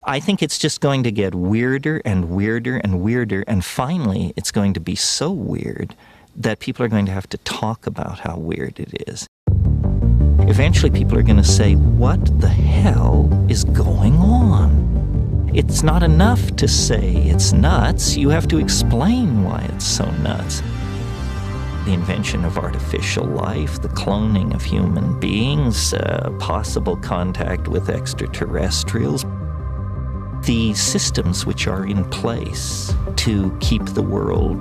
I think it's just going to get weirder and weirder and weirder, and finally it's going to be so weird that people are going to have to talk about how weird it is. Eventually people are going to say, what the hell is going on? It's not enough to say it's nuts. You have to explain why it's so nuts. The invention of artificial life, the cloning of human beings, possible contact with extraterrestrials, the systems which are in place to keep the world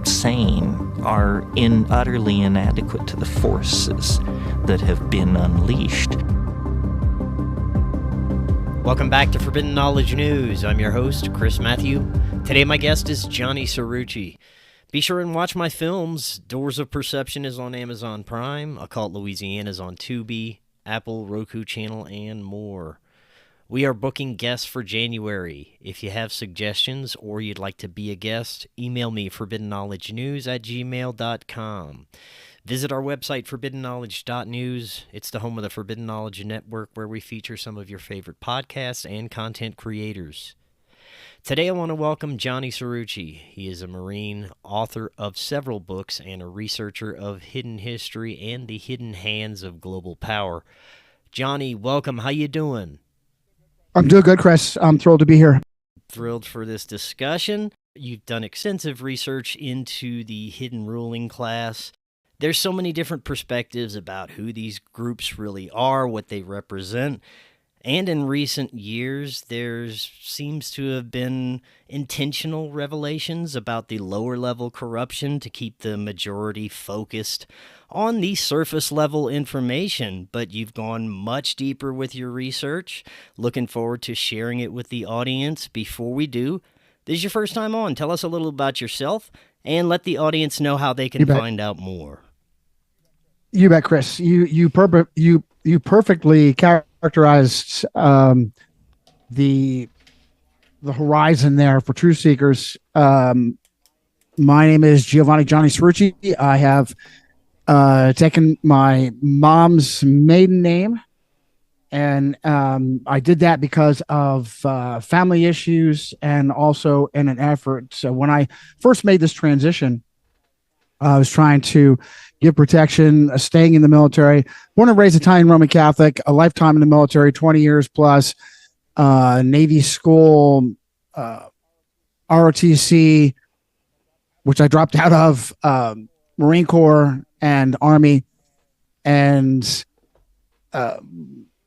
sane are utterly inadequate to the forces that have been unleashed. Welcome back to Forbidden Knowledge News. I'm your host, Chris Matthew. Today my guest is Johnny Cirucci. Be sure and watch my films. Doors of Perception is on Amazon Prime. Occult Louisiana is on Tubi, Apple, Roku channel, and more. We are booking guests for January. If you have suggestions or you'd like to be a guest, email me forbiddenknowledgenews@gmail.com. Visit our website, forbiddenknowledge.news. It's the home of the Forbidden Knowledge Network, where we feature some of your favorite podcasts and content creators. Today I want to welcome Johnny Cirucci. He is a Marine, author of several books, and a researcher of hidden history and the hidden hands of global power. Johnny, welcome. How you doing? I'm doing good, Chris. I'm thrilled to be here. Thrilled for this discussion. You've done extensive research into the hidden ruling class. There's so many different perspectives about who these groups really are, what they represent. And in recent years, there seems to have been intentional revelations about the lower-level corruption to keep the majority focused on the surface-level information. But you've gone much deeper with your research. Looking forward to sharing it with the audience. Before we do, this is your first time on. Tell us a little about yourself and let the audience know how they can find out more. You bet, Chris. You perfectly characterized the horizon there for truth seekers. My name is Giovanni Johnny Cirucci. I have taken my mom's maiden name, and I did that because of family issues and also in an effort. So when I first made this transition, I was trying to give protection, staying in the military, born and raised Italian Roman Catholic, a lifetime in the military, 20 years plus, Navy school, ROTC, which I dropped out of, Marine Corps and Army, and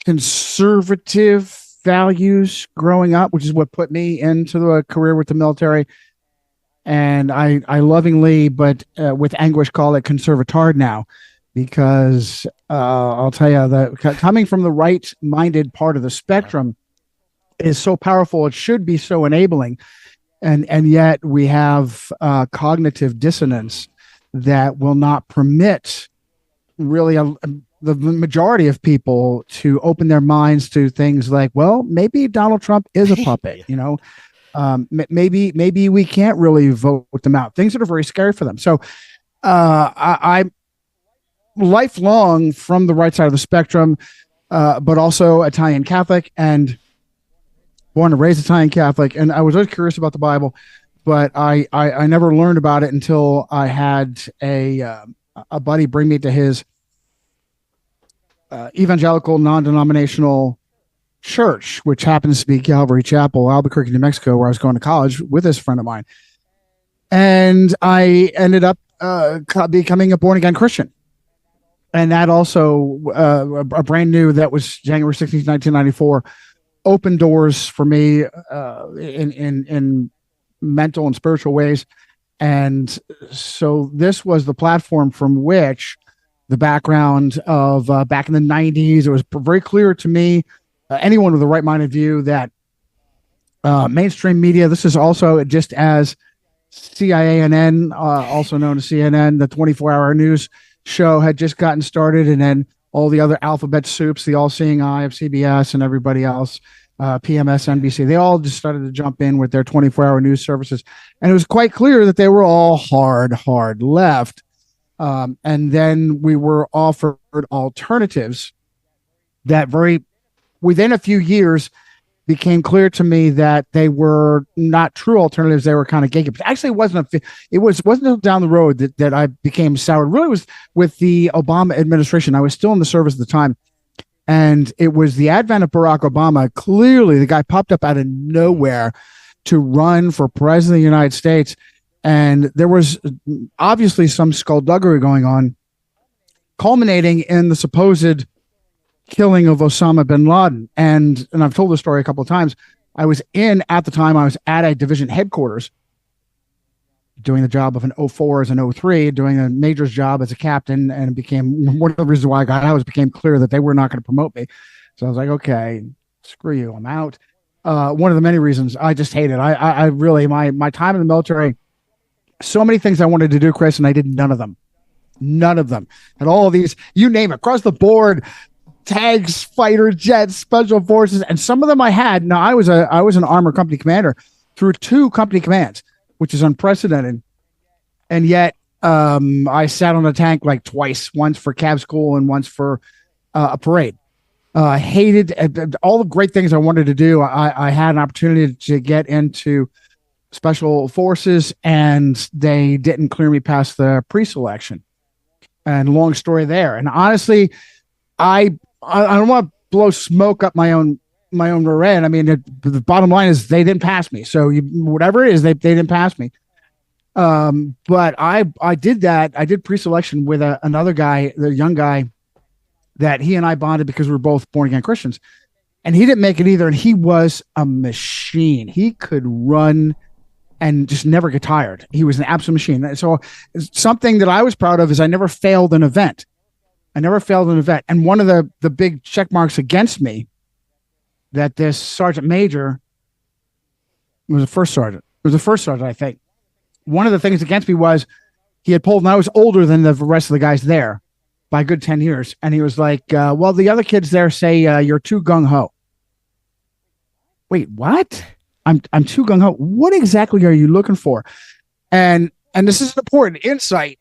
conservative values growing up, which is what put me into the career with the military. And I lovingly, but with anguish, call it conservatard now, because I'll tell you that coming from the right-minded part of the spectrum is so powerful. It should be so enabling, and yet we have cognitive dissonance that will not permit really the majority of people to open their minds to things like, well, maybe Donald Trump is a puppet, you know. Maybe we can't really vote them out. Things that are very scary for them. So I'm lifelong from the right side of the spectrum, but also Italian Catholic and born and raised Italian Catholic. And I was always curious about the Bible, but I never learned about it until I had a buddy bring me to his evangelical non-denominational church, which happens to be Calvary Chapel, Albuquerque, New Mexico, where I was going to college with this friend of mine. And I ended up becoming a born-again Christian. And that also, a brand new, that was January 16th, 1994, opened doors for me in mental and spiritual ways. And so this was the platform from which the background of back in the 90s, it was very clear to me, anyone with a right-minded view, that mainstream media, this is also just as CIANN, also known as CNN, the 24-hour news show, had just gotten started, and then all the other alphabet soups, the all-seeing eye of CBS and everybody else, PMS, NBC, they all just started to jump in with their 24-hour news services. And it was quite clear that they were all hard left. And then we were offered alternatives that within a few years became clear to me that they were not true alternatives. They were kind of gatekeepers. Actually, wasn't until down the road that I became soured. Really was with the Obama administration. I was still in the service at the time. And it was the advent of Barack Obama. Clearly, the guy popped up out of nowhere to run for president of the United States. And there was obviously some skullduggery going on, culminating in the supposed killing of Osama bin Laden. And I've told this story a couple of times. I was at a division headquarters doing the job of an 04 as an 03, doing a major's job as a captain, and it became one of the reasons why I got out. It became clear that they were not going to promote me. So I was like, okay, screw you, I'm out. One of the many reasons I just hated. I really, my time in the military, so many things I wanted to do, Chris, and I did none of them. None of them. And all of these, you name it, across the board, tanks, fighter jets, special forces, and some of them I had. Now, I was an armor company commander through 2 company commands, which is unprecedented. And yet I sat on a tank like twice, once for cab school and once for a parade. Hated all the great things I wanted to do. I had an opportunity to get into special forces, and they didn't clear me past the pre-selection. And long story there. And honestly, I don't want to blow smoke up my own rear end. I mean, the bottom line is they didn't pass me. So whatever it is, they didn't pass me. But I did that. I did pre-selection with another guy, the young guy, that he and I bonded because we were both born again Christians, and he didn't make it either. And he was a machine. He could run and just never get tired. He was an absolute machine. So something that I was proud of is I never failed an event. And one of the big check marks against me, that this sergeant major was the first sergeant. I think. One of the things against me was he had pulled, and I was older than the rest of the guys there by a good 10 years. And he was like, well, the other kids there say you're too gung-ho. Wait, what? I'm too gung-ho. What exactly are you looking for? And this is an important insight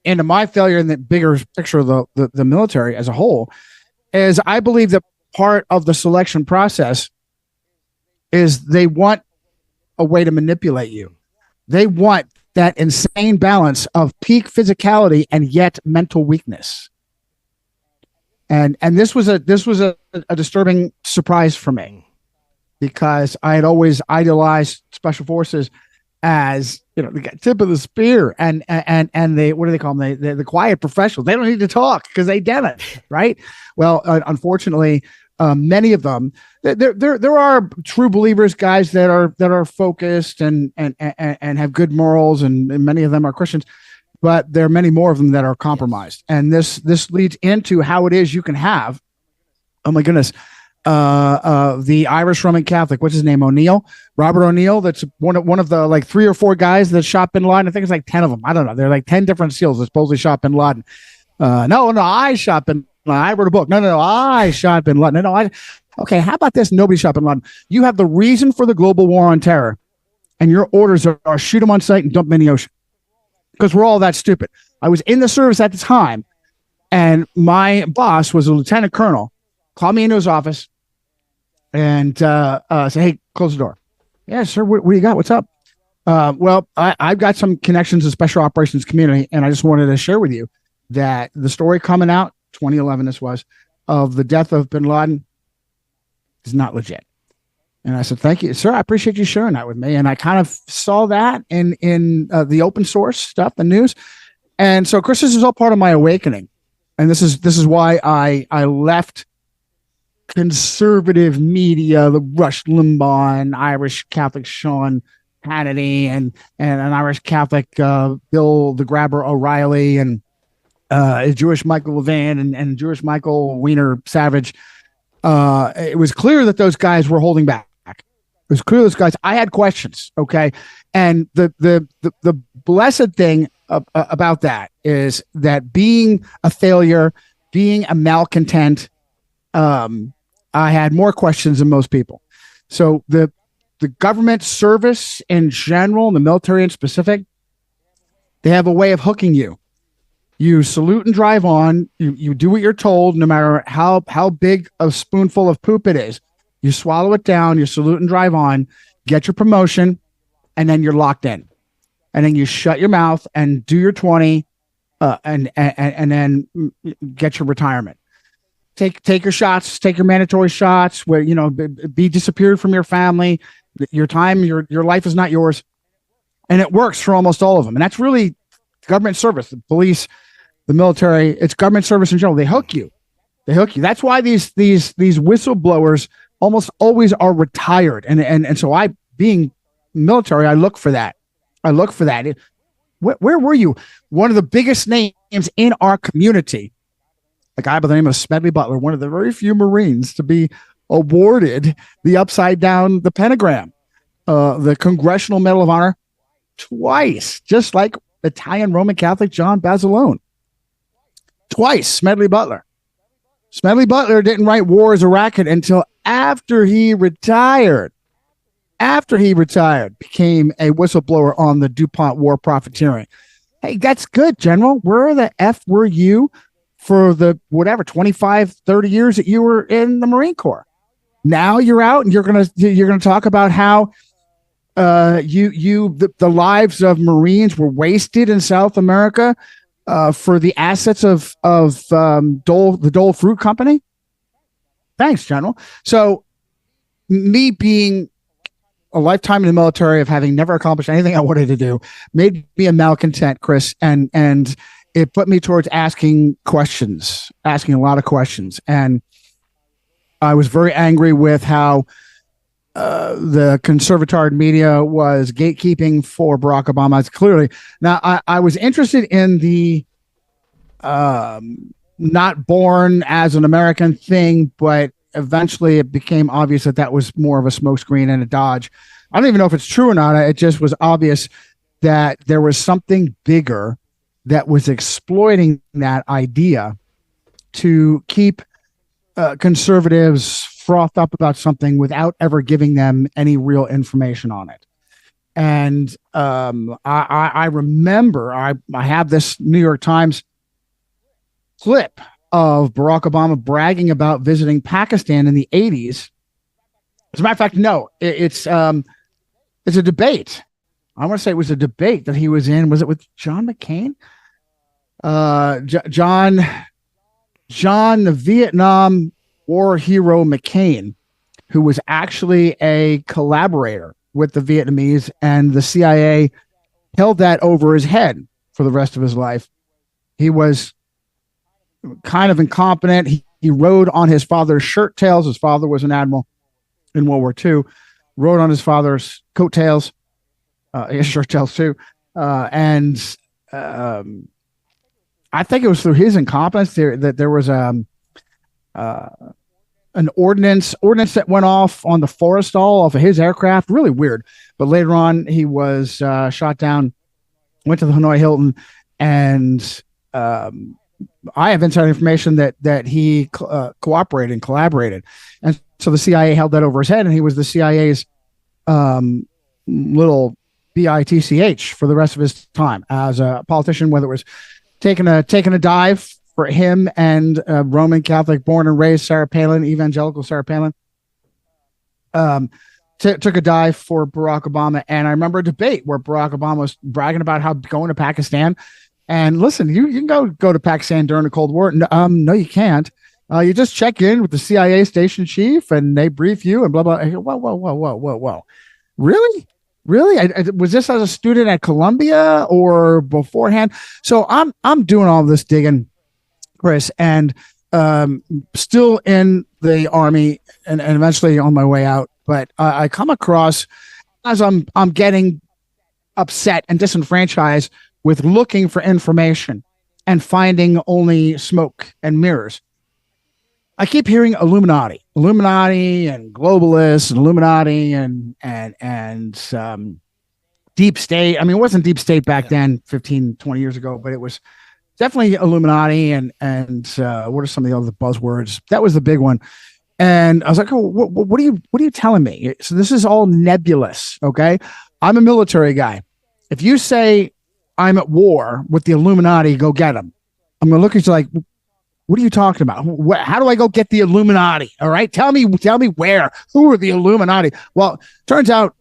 into my failure in the bigger picture of the military as a whole, is I believe that part of the selection process is they want a way to manipulate you. They want that insane balance of peak physicality and yet mental weakness. And this was a disturbing surprise for me, because I had always idealized special forces as, the tip of the spear and they, what do they call them? The quiet professionals. They don't need to talk because they did it, right? Well, unfortunately, many of them, there are true believers, guys that are focused and have good morals, and many of them are Christians, but there are many more of them that are compromised. And this leads into how it is you can have, oh my goodness, the Irish Roman Catholic, what's his name? Robert O'Neill. That's one of the like 3 or 4 guys that shot bin Laden. I think it's like 10 of them. I don't know. They're like 10 different SEALs that supposedly shot bin Laden. No, I shot bin Laden. I wrote a book. No, I shot bin Laden. No, okay. How about this? Nobody shot bin Laden. You have the reason for the global war on terror, and your orders are shoot them on sight and dump them in the ocean, because we're all that stupid. I was in the service at the time, and my boss was a lieutenant colonel. Called me into his office and said, "Hey, close the door." Yeah, sir. What do you got? What's up? Well, I've got some connections to special operations community, and I just wanted to share with you that the story coming out 2011, this was, of the death of bin Laden is not legit. And I said, "Thank you, sir. I appreciate you sharing that with me." And I kind of saw that in the open source stuff, the news. And so, Chris, this is all part of my awakening, and this is why I left conservative media, the Rush Limbaugh and Irish Catholic Sean Hannity and an Irish Catholic Bill the Grabber O'Reilly and Jewish Michael Levin and Jewish Michael Wiener Savage. It was clear that those guys were holding back. It was clear those guys. I had questions, okay, and the blessed thing about that is that being a failure, being a malcontent, I had more questions than most people. So the government service in general, and the military in specific, they have a way of hooking you. You salute and drive on. You do what you're told, no matter how big a spoonful of poop it is. You swallow it down, you salute and drive on, get your promotion, and then you're locked in. And then you shut your mouth and do your 20, and then get your retirement. Take your shots, take your mandatory shots, where, be disappeared from your family. Your time, your life is not yours. And it works for almost all of them. And that's really government service, the police, the military. It's government service in general. They hook you. That's why these whistleblowers almost always are retired. And so being military, I look for that. Where were you? One of the biggest names in our community, a guy by the name of Smedley Butler, one of the very few Marines to be awarded the pentagram, the Congressional Medal of Honor twice, just like Italian Roman Catholic John Basilone. Twice, Smedley Butler. Smedley Butler didn't write War is a Racket until after he retired. Became a whistleblower on the DuPont war profiteering. Hey, that's good, General. Where the F were you for the 25, 30 years that you were in the Marine Corps? Now you're out and you're gonna talk about how the lives of Marines were wasted in South America for the assets of the Dole Fruit Company. Thanks, General. So me being a lifetime in the military, of having never accomplished anything I wanted to do, made me a malcontent, Chris, and it put me towards asking a lot of questions. And I was very angry with how the conservatard media was gatekeeping for Barack Obama. It's clearly now I was interested in the not born as an American thing, but eventually it became obvious that was more of a smokescreen and a dodge. I don't even know if it's true or not. It just was obvious that there was something bigger that was exploiting that idea to keep conservatives frothed up about something without ever giving them any real information on it. And I remember I have this New York Times clip of Barack Obama bragging about visiting Pakistan in the 80s. As a matter of fact, no, it's a debate. I want to say it was a debate that he was in. Was it with John McCain? John, the Vietnam War hero McCain, who was actually a collaborator with the Vietnamese, and the CIA held that over his head for the rest of his life. He was kind of incompetent. He rode on his father's shirt tails. His father was an admiral in World War II. Rode on his father's coattails, his shirt tails too. And I think it was through his incompetence that there was an ordnance that went off on the Forrestal off of his aircraft. Really weird. But later on, he was shot down, went to the Hanoi Hilton, and I have inside information that he cooperated and collaborated. And so the CIA held that over his head, and he was the CIA's little bitch for the rest of his time as a politician, whether it was taking a dive for him and Roman Catholic born and raised Sarah Palin, evangelical Sarah Palin, took a dive for Barack Obama. And I remember a debate where Barack Obama was bragging about how going to Pakistan. And listen, you can go to Pakistan during the Cold War. No, you can't. You just check in with the CIA station chief, and they brief you and blah blah. Whoa! Really? Was this as a student at Columbia or beforehand? So I'm doing all this digging, Chris, and still in the Army, and eventually on my way out. But I come across, as I'm getting upset and disenfranchised with looking for information and finding only smoke and mirrors, I keep hearing Illuminati and globalists and Illuminati and deep state. I mean, it wasn't deep state back then, 15, 20 years ago, but it was definitely Illuminati and what are some of the other buzzwords? That was the big one. And I was like, oh, what are you telling me? So this is all nebulous. Okay. I'm a military guy. If you say I'm at war with the Illuminati, go get them, I'm going to look at you like, What are you talking about? How do I go get the Illuminati? All right. Tell me where. Who are the Illuminati? Well, turns out,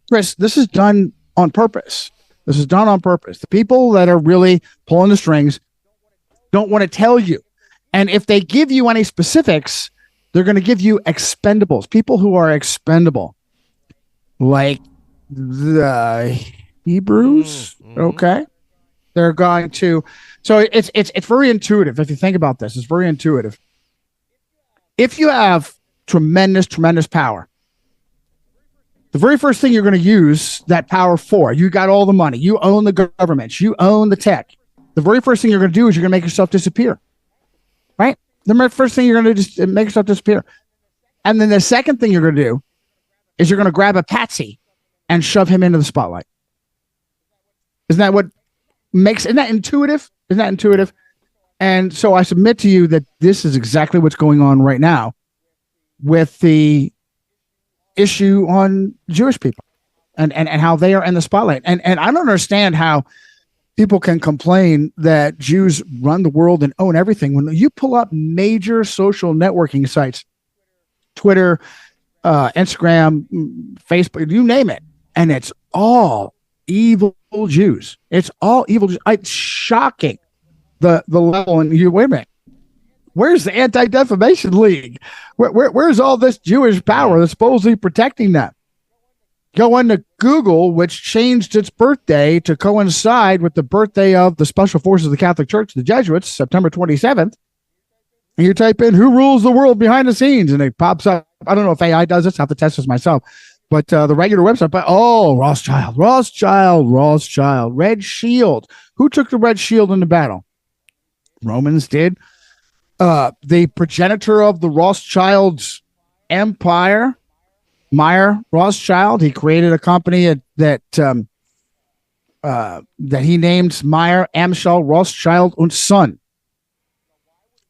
Chris, this is done on purpose. This is done on purpose. The people that are really pulling the strings don't want to tell you. And if they give you any specifics, they're going to give you expendables, people who are expendable, like the Hebrews. Okay. They're going to, so it's very intuitive. If you think about this, it's very intuitive. If you have tremendous power, the very first thing you're going to use that power for, you got all the money, you own the government, you own the tech. The very first thing you're going to do is you're going to make yourself disappear, right? The first thing you're going to just make yourself disappear. And then the second thing you're going to do is you're going to grab a patsy and shove him into the spotlight. Isn't that intuitive? Isn't that intuitive? And so I submit to you that this is exactly what's going on right now with the issue on Jewish people and how they are in the spotlight. And I don't understand how people can complain that Jews run the world and own everything. When you pull up major social networking sites, Twitter, Instagram, Facebook, you name it, and it's all evil Jews. It's all evil Jews. It's shocking the level. And you, wait a minute, where's the Anti-Defamation League? Where's all this Jewish power that's supposedly protecting them? Go into Google, which changed its birthday to coincide with the birthday of the Special Forces of the Catholic Church, the Jesuits, September 27th. And you type in who rules the world behind the scenes, and it pops up. I don't know if AI does this. I have to test this myself. But the regular website, Rothschild, Red Shield. Who took the Red Shield into battle? Romans did. The progenitor of the Rothschilds empire, Meyer Rothschild, he created a company that he named Meyer Amschel Rothschild und Son.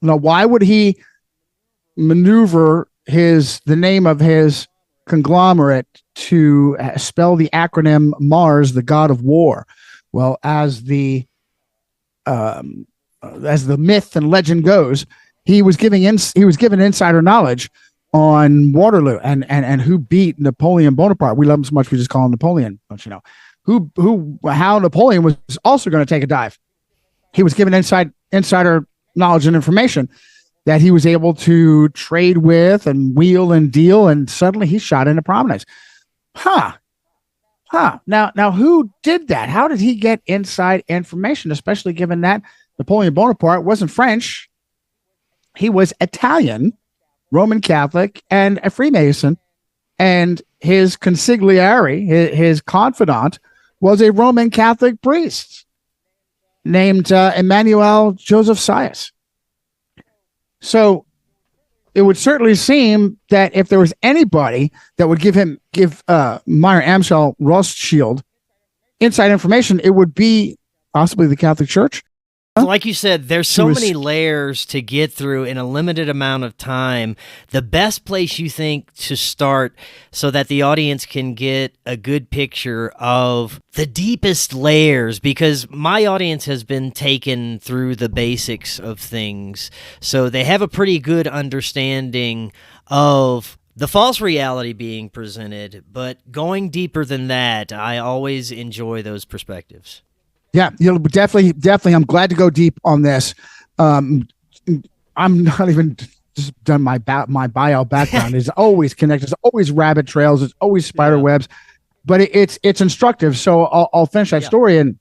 Now, why would he maneuver the name of his conglomerate to spell the acronym Mars, the god of war? Well, as the myth and legend goes, he was given insider knowledge on Waterloo and who beat Napoleon Bonaparte. We love him so much we just call him Napoleon, don't you know? How Napoleon was also going to take a dive. He was given insider knowledge and information that he was able to trade with and wheel and deal, and suddenly he shot into prominence. Now who did that? How did he get inside information, especially given that Napoleon Bonaparte wasn't French? He was Italian, Roman Catholic, and a Freemason, and his consigliere, his confidant, was a Roman Catholic priest named Emmanuel Joseph Sias. So it would certainly seem that if there was anybody that would give Meyer Amschel Rothschild inside information, it would be possibly the Catholic Church. Like you said, there's so many layers to get through in a limited amount of time. The best place you think to start so that the audience can get a good picture of the deepest layers, because my audience has been taken through the basics of things, so they have a pretty good understanding of the false reality being presented, but going deeper than that, I always enjoy those perspectives. Yeah, definitely. I'm glad to go deep on this. I'm not even just done my bio background. It's always connected. It's always rabbit trails. It's always spider webs, but it's instructive. So I'll finish that story and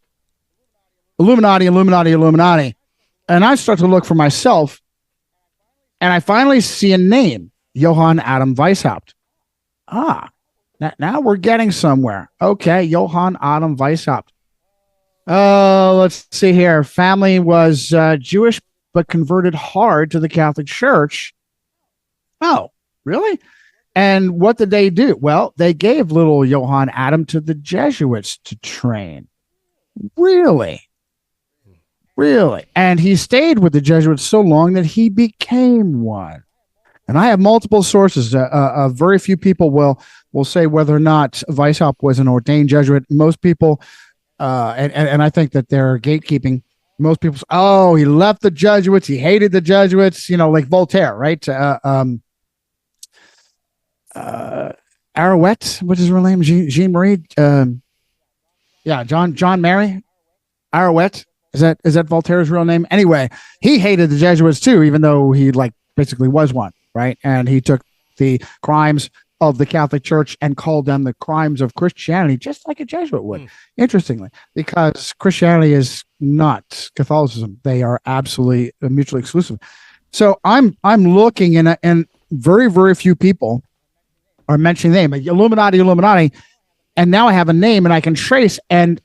Illuminati, and I start to look for myself, and I finally see a name, Johann Adam Weishaupt. Now we're getting somewhere. Okay, Johann Adam Weishaupt. Let's see here. Family was Jewish, but converted hard to the Catholic Church. Oh, really? And what did they do? Well, they gave little Johann Adam to the Jesuits to train. Really? And he stayed with the Jesuits so long that he became one. And I have multiple sources. Very few people will say whether or not Weishaupt was an ordained Jesuit. Most people, and I think that they're gatekeeping, Most people say, oh, he left the Jesuits. He hated the Jesuits, like Voltaire, right? Arouet, what's his real name? Jean Marie. John Mary Arouet. Is that Voltaire's real name? Anyway, he hated the Jesuits too, even though he basically was one, right? And he took the crimes of the Catholic Church and called them the crimes of Christianity, just like a Jesuit would. Interestingly, because Christianity is not Catholicism; they are absolutely mutually exclusive. So I'm looking, and very, very few people are mentioning the name, Illuminati, and now I have a name, and I can trace, and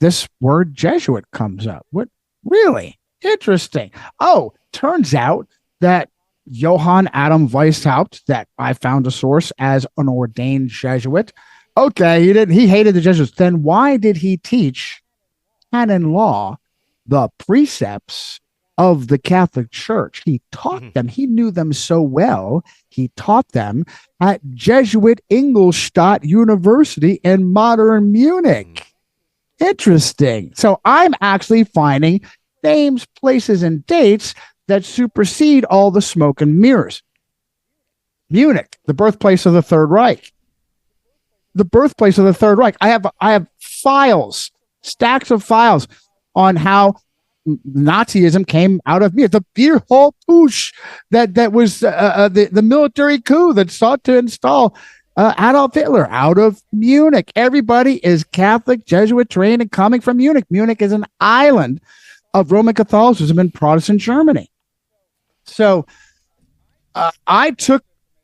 this word Jesuit comes up. What? Really interesting. Oh, turns out that Johann Adam Weishaupt, that I found a source as an ordained Jesuit. Okay, he hated the Jesuits. Then why did he teach canon law, the precepts of the Catholic Church? He taught them. He knew them so well. He taught them at Jesuit Ingolstadt University in modern Munich. Interesting. So I'm actually finding names, places, and dates that supersede all the smoke and mirrors. Munich, the birthplace of the Third Reich. The birthplace of the Third Reich. I have files, stacks of files on how Nazism came out of Munich. The beer hall push that was the military coup that sought to install Adolf Hitler out of Munich. Everybody is Catholic, Jesuit trained and coming from Munich. Munich is an island of Roman Catholicism in Protestant Germany. So I took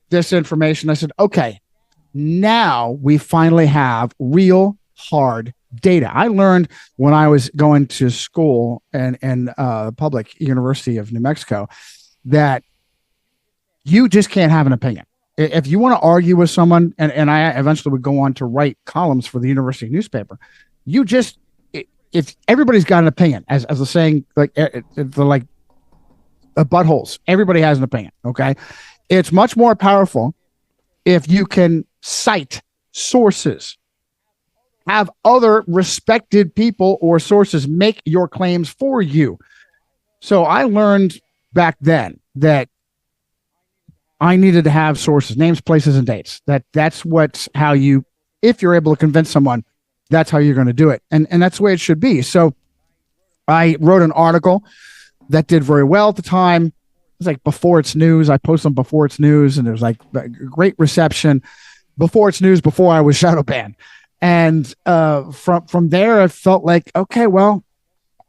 this information. I said, okay, now we finally have real hard data. I learned when I was going to school and public University of New Mexico that you just can't have an opinion. If you want to argue with someone, and I eventually would go on to write columns for the university newspaper, if everybody's got an opinion, as the saying, buttholes, everybody has an opinion. Okay. It's much more powerful if you can cite sources, have other respected people or sources make your claims for you. So I learned back then that I needed to have sources, names, places, and dates. That's how you, if you're able to convince someone, that's how you're going to do it. And that's the way it should be. So I wrote an article that did very well at the time. It was like Before It's News. I posted on Before It's News, and there was like a great reception. Before It's News, before I was shadow banned. And from there, I felt like, okay, well,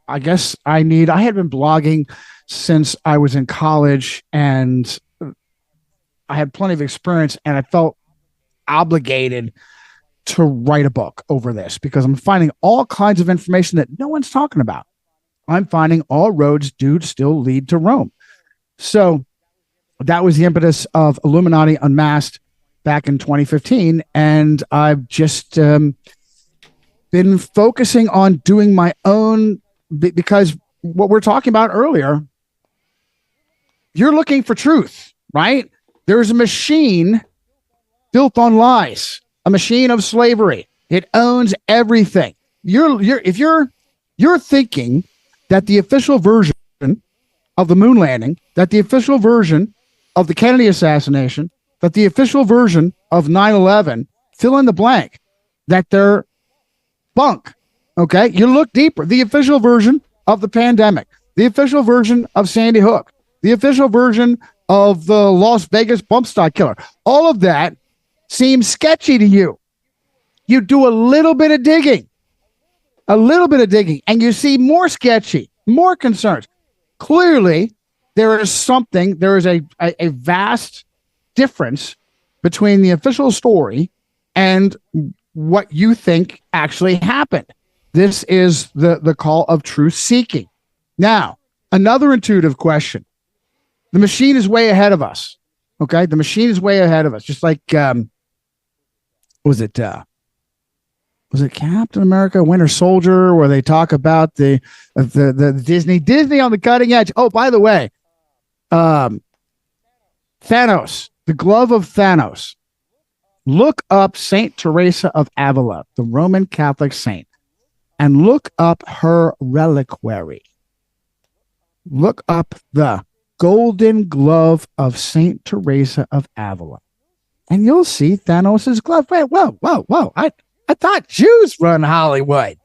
I guess I had been blogging since I was in college, and I had plenty of experience, and I felt obligated to write a book over this because I'm finding all kinds of information that no one's talking about. I'm finding all roads do still lead to Rome. So that was the impetus of Illuminati Unmasked back in 2015. And I've just been focusing on doing my own, because what we're talking about earlier, you're looking for truth, right? There's a machine built on lies, a machine of slavery. It owns everything. If you're thinking that the official version of the moon landing, that the official version of the Kennedy assassination, that the official version of 9/11, fill in the blank, that they're bunk. Okay, you look deeper. The official version of the pandemic, the official version of Sandy Hook, the official version of the Las Vegas bump stock killer. All of that seems sketchy to you. You do a little bit of digging, and you see more sketchy, more concerns. Clearly, there is a vast difference between the official story and what you think actually happened. This is the call of truth seeking. Now, another intuitive question. The machine is way ahead of us. Okay. The machine is way ahead of us. Just like, was it Captain America, Winter Soldier, where they talk about the Disney on the cutting edge. Oh, by the way, Thanos, the glove of Thanos. Look up Saint Teresa of Avila, the Roman Catholic saint. and look up her reliquary. Look up the golden glove of Saint Teresa of Avila, and you'll see Thanos's glove. Wait, whoa! I thought Jews run Hollywood.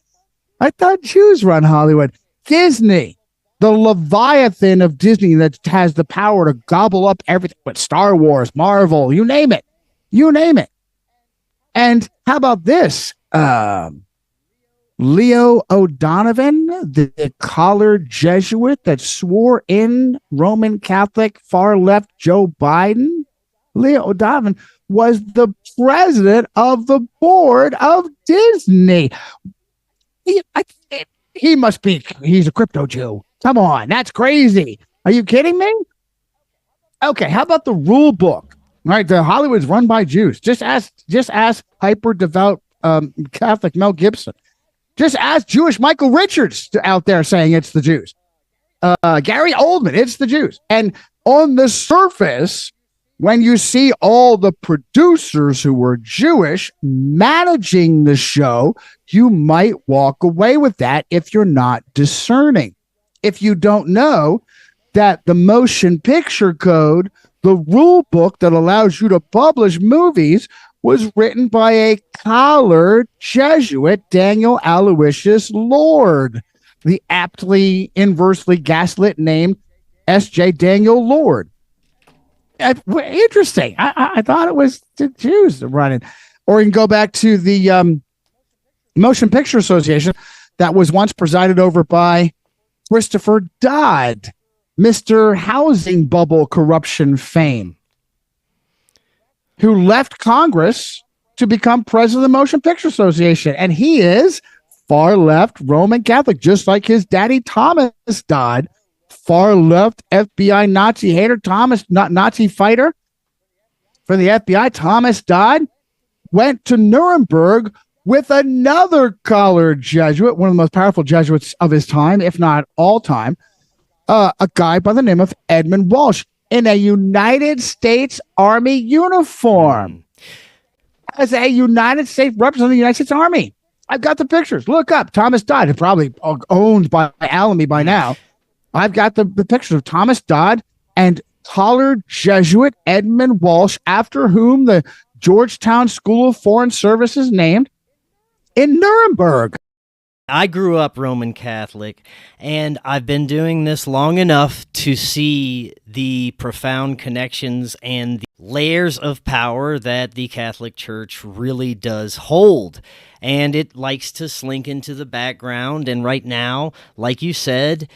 Disney, the Leviathan of Disney that has the power to gobble up everything, but Star Wars, Marvel, you name it. And how about this? Leo O'Donovan, the collared Jesuit that swore in Roman Catholic far-left Joe Biden. Leo O'Donovan was the president of the board of Disney. He must be, he's a crypto Jew. Come on, that's crazy. Are you kidding me? Okay, how about the rule book? All right, the Hollywood's run by Jews. Just ask hyper devout Catholic Mel Gibson. Just ask Jewish Michael Richards out there saying it's the Jews. Gary Oldman, it's the Jews. And on the surface, when you see all the producers who were Jewish managing the show, you might walk away with that if you're not discerning. If you don't know that the motion picture code, the rule book that allows you to publish movies, was written by a collared Jesuit, Daniel Aloysius Lord, the aptly inversely gaslit name S.J. Daniel Lord. Interesting. I thought it was the Jews running. Or you can go back to the Motion Picture Association that was once presided over by Christopher Dodd, Mr. Housing Bubble corruption fame, who left Congress to become president of the Motion Picture Association. And he is far left Roman Catholic, just like his daddy Thomas Dodd, far left FBI Nazi hater, Nazi fighter for the FBI. Thomas Dodd went to Nuremberg with another collared Jesuit, one of the most powerful Jesuits of his time, if not all time, a guy by the name of Edmund Walsh, in a United States Army uniform, as a United States representative of the United States Army. I've got the pictures. Look up Thomas Dodd, who probably owned by Alamy by now. I've got the pictures of Thomas Dodd and collared Jesuit Edmund Walsh, after whom the Georgetown School of Foreign Service is named, in Nuremberg. I grew up Roman Catholic, and I've been doing this long enough to see the profound connections and the layers of power that the Catholic Church really does hold. And it likes to slink into the background, and right now, like you said,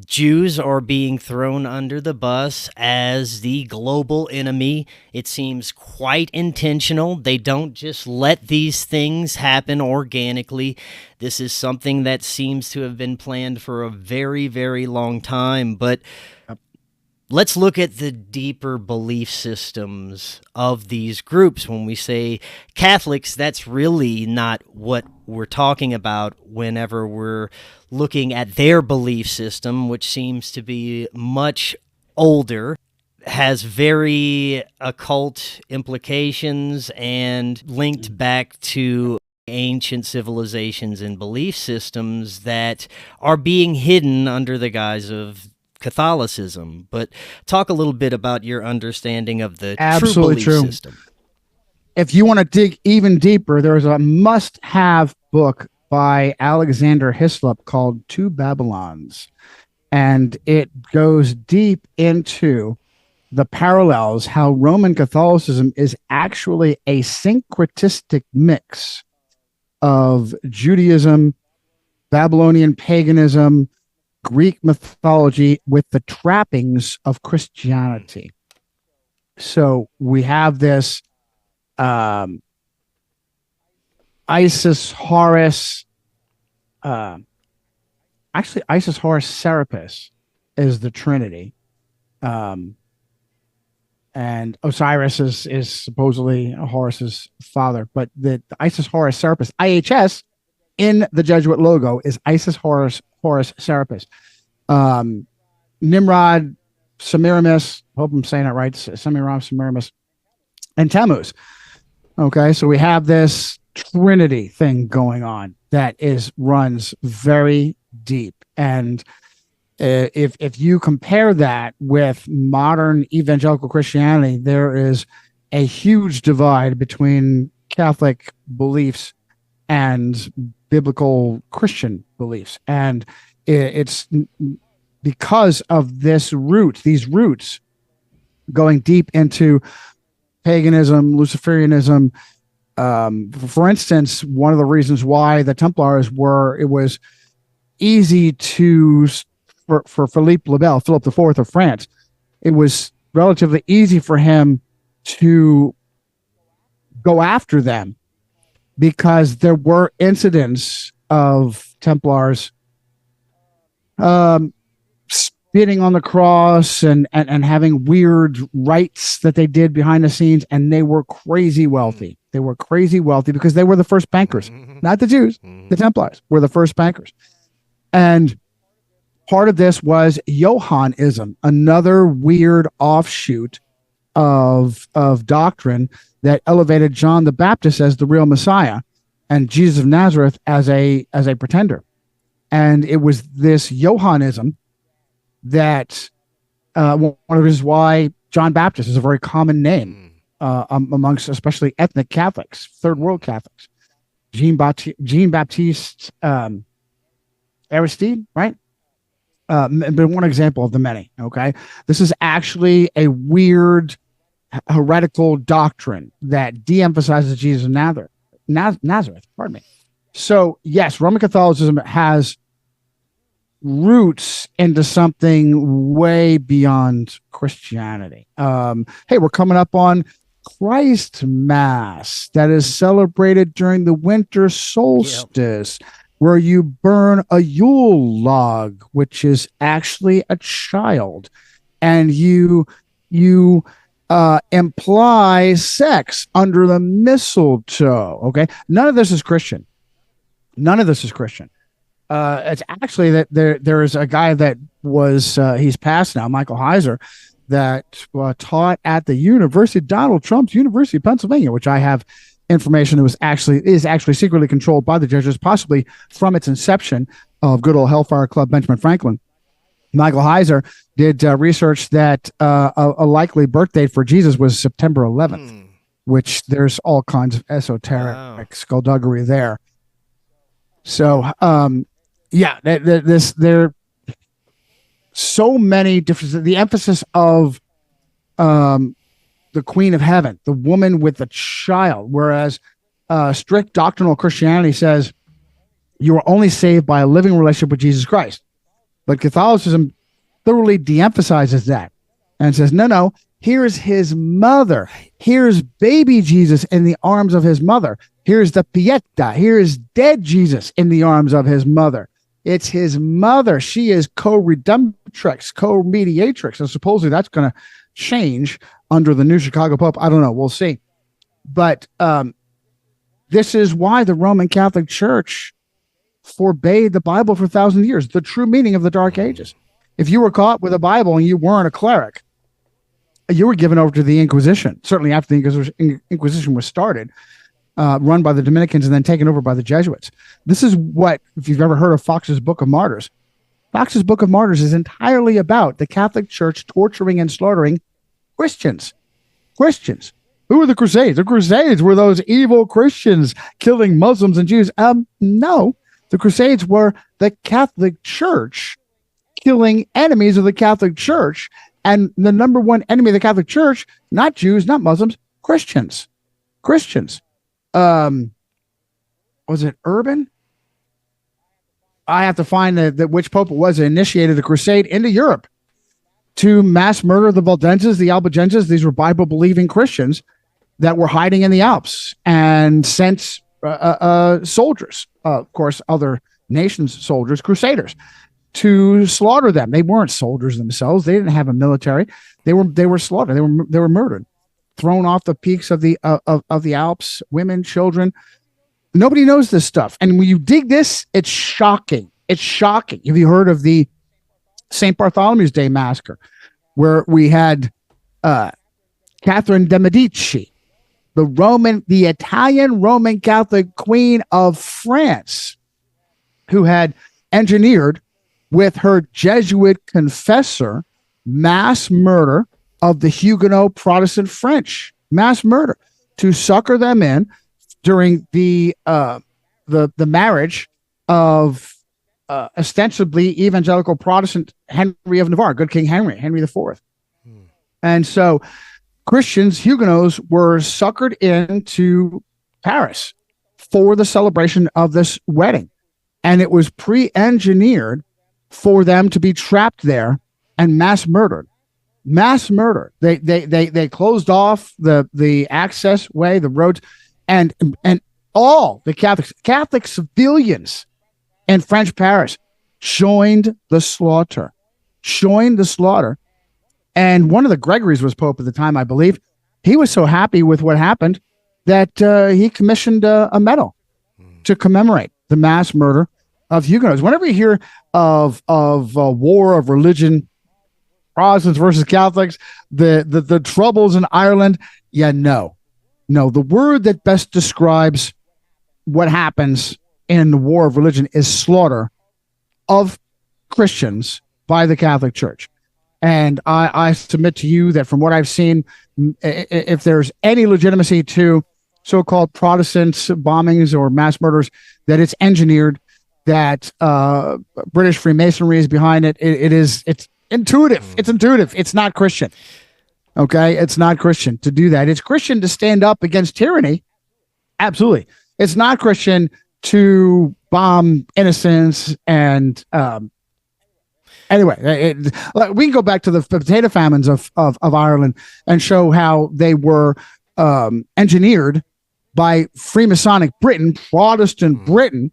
Jews are being thrown under the bus as the global enemy. It seems quite intentional. They don't just let these things happen organically. This is something that seems to have been planned for a very, very long time. But let's look at the deeper belief systems of these groups. When we say Catholics, that's really not what we're talking about whenever we're looking at their belief system, which seems to be much older, has very occult implications, and linked back to ancient civilizations and belief systems that are being hidden under the guise of Catholicism. But talk a little bit about your understanding of the Absolutely true belief system. If you want to dig even deeper, there's a must-have book by Alexander Hislop called Two Babylons, and it goes deep into the parallels, how Roman Catholicism is actually a syncretistic mix of Judaism, Babylonian paganism, Greek mythology with the trappings of Christianity. So we have this Isis Horus, actually Isis Horus Serapis is the Trinity, and Osiris is supposedly Horus's father, but the Isis Horus Serapis, IHS, in the Jesuit logo is Isis Horus Serapis. Nimrod, Semiramis, hope I'm saying it right, Semiramis, and Tammuz. Okay, so we have this Trinity thing going on that runs very deep. And if you compare that with modern evangelical Christianity, there is a huge divide between Catholic beliefs and biblical Christian beliefs. And it's because of these roots going deep into paganism, Luciferianism. For instance, one of the reasons why the Templars it was easy for Philippe le Bel, Philip IV of France, it was relatively easy for him to go after them because there were incidents of Templars spitting on the cross and having weird rites that they did behind the scenes, and they were crazy wealthy. They were crazy wealthy because they were the first bankers, not the Jews. The Templars were the first bankers. And part of this was Johannism, another weird offshoot of doctrine that elevated John the Baptist as the real Messiah and Jesus of Nazareth as a pretender. And it was this Johannism that one of the reasons why John Baptist is a very common name amongst especially ethnic Catholics, third world Catholics. Jean-Baptiste Aristide, right? But one example of the many. Okay, this is actually a weird heretical doctrine that de-emphasizes Jesus of Nazareth. Pardon me. So yes, Roman Catholicism has roots into something way beyond Christianity. Hey, we're coming up on Christ Mass that is celebrated during the winter solstice. Yep. Where you burn a Yule log, which is actually a child, and you imply sex under the mistletoe. Okay, none of this is Christian. None of this is Christian. It's actually that there is a guy that was he's passed now, Michael Heiser, that taught at the University, Donald Trump's University of Pennsylvania, which I have information that is actually secretly controlled by the Jesuits, possibly from its inception of good old Hellfire Club Benjamin Franklin. Michael Heiser did research that a likely birth date for Jesus was September 11th, which there's all kinds of esoteric skullduggery there. So, there so many differences. The emphasis of the Queen of Heaven, the woman with the child, whereas strict doctrinal Christianity says you are only saved by a living relationship with Jesus Christ. But Catholicism thoroughly de-emphasizes that and says, no, here's his mother. Here's baby Jesus in the arms of his mother. Here's the Pieta. Here's dead Jesus in the arms of his mother. It's his mother. She is co-redemptrix, co-mediatrix. And supposedly that's going to change under the new Chicago Pope. I don't know. We'll see. But this is why the Roman Catholic Church forbade the Bible for 1,000 years, the true meaning of the Dark Ages. If you were caught with a Bible and you weren't a cleric, you were given over to the Inquisition, certainly after the Inquisition was started, run by the Dominicans and then taken over by the Jesuits. This is what, if you've ever heard of Fox's Book of Martyrs, Fox's Book of Martyrs is entirely about the Catholic Church torturing and slaughtering Christians. Who were the Crusades? The Crusades were those evil Christians killing Muslims and Jews. No, the Crusades were the Catholic Church killing enemies of the Catholic Church. And the number one enemy of the Catholic Church, not Jews, not Muslims, Christians. Was it Urban? I have to find which pope it was that initiated the crusade into Europe to mass murder the Valdenses, the Albigenses. These were Bible-believing Christians that were hiding in the Alps, and sent soldiers, of course, other nations' soldiers, crusaders, to slaughter them. They weren't soldiers themselves. They didn't have a military. They were slaughtered. They were murdered, thrown off the peaks of the Alps. Women, children. Nobody knows this stuff. And when you dig this, it's shocking. It's shocking. Have you heard of the St. Bartholomew's Day massacre, where we had Catherine de' Medici, the Italian Roman Catholic Queen of France, who had engineered with her Jesuit confessor mass murder of the Huguenot Protestant French, mass murder to sucker them in during the marriage of ostensibly evangelical Protestant Henry of Navarre, good King Henry IV. And so Christians, Huguenots, were suckered into Paris for the celebration of this wedding. And it was pre-engineered for them to be trapped there and mass murdered. Mass murder. They closed off the access way, the roads, and all the Catholic civilians in French Paris joined the slaughter. And one of the Gregories was Pope at the time, I believe. He was so happy with what happened that he commissioned a medal to commemorate the mass murder of Huguenots. Whenever you hear of a war of religion, Protestants versus Catholics, the troubles in Ireland, no. The word that best describes what happens in the war of religion is slaughter of Christians by the Catholic Church. And I submit to you that from what I've seen, if there's any legitimacy to so-called Protestant bombings or mass murders, that it's engineered, that British Freemasonry is behind it. It's intuitive. It's intuitive. It's not Christian. Okay? It's not Christian to do that. It's Christian to stand up against tyranny. Absolutely. It's not Christian to bomb innocents and anyway, we can go back to the potato famines of Ireland and show how they were engineered by Freemasonic Britain, Protestant Britain,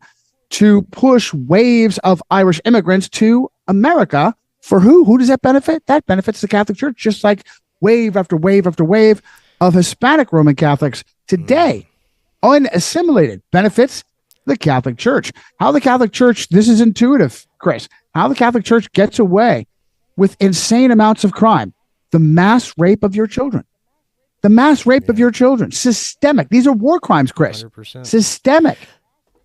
to push waves of Irish immigrants to America. For who? Who does that benefit? That benefits the Catholic Church, just like wave after wave after wave of Hispanic Roman Catholics today, unassimilated, benefits the Catholic Church. How the Catholic Church, this is intuitive, Chris, how the Catholic Church gets away with insane amounts of crime. The mass rape of your children. The mass rape of your children. Systemic. These are war crimes, Chris. 100%. Systemic.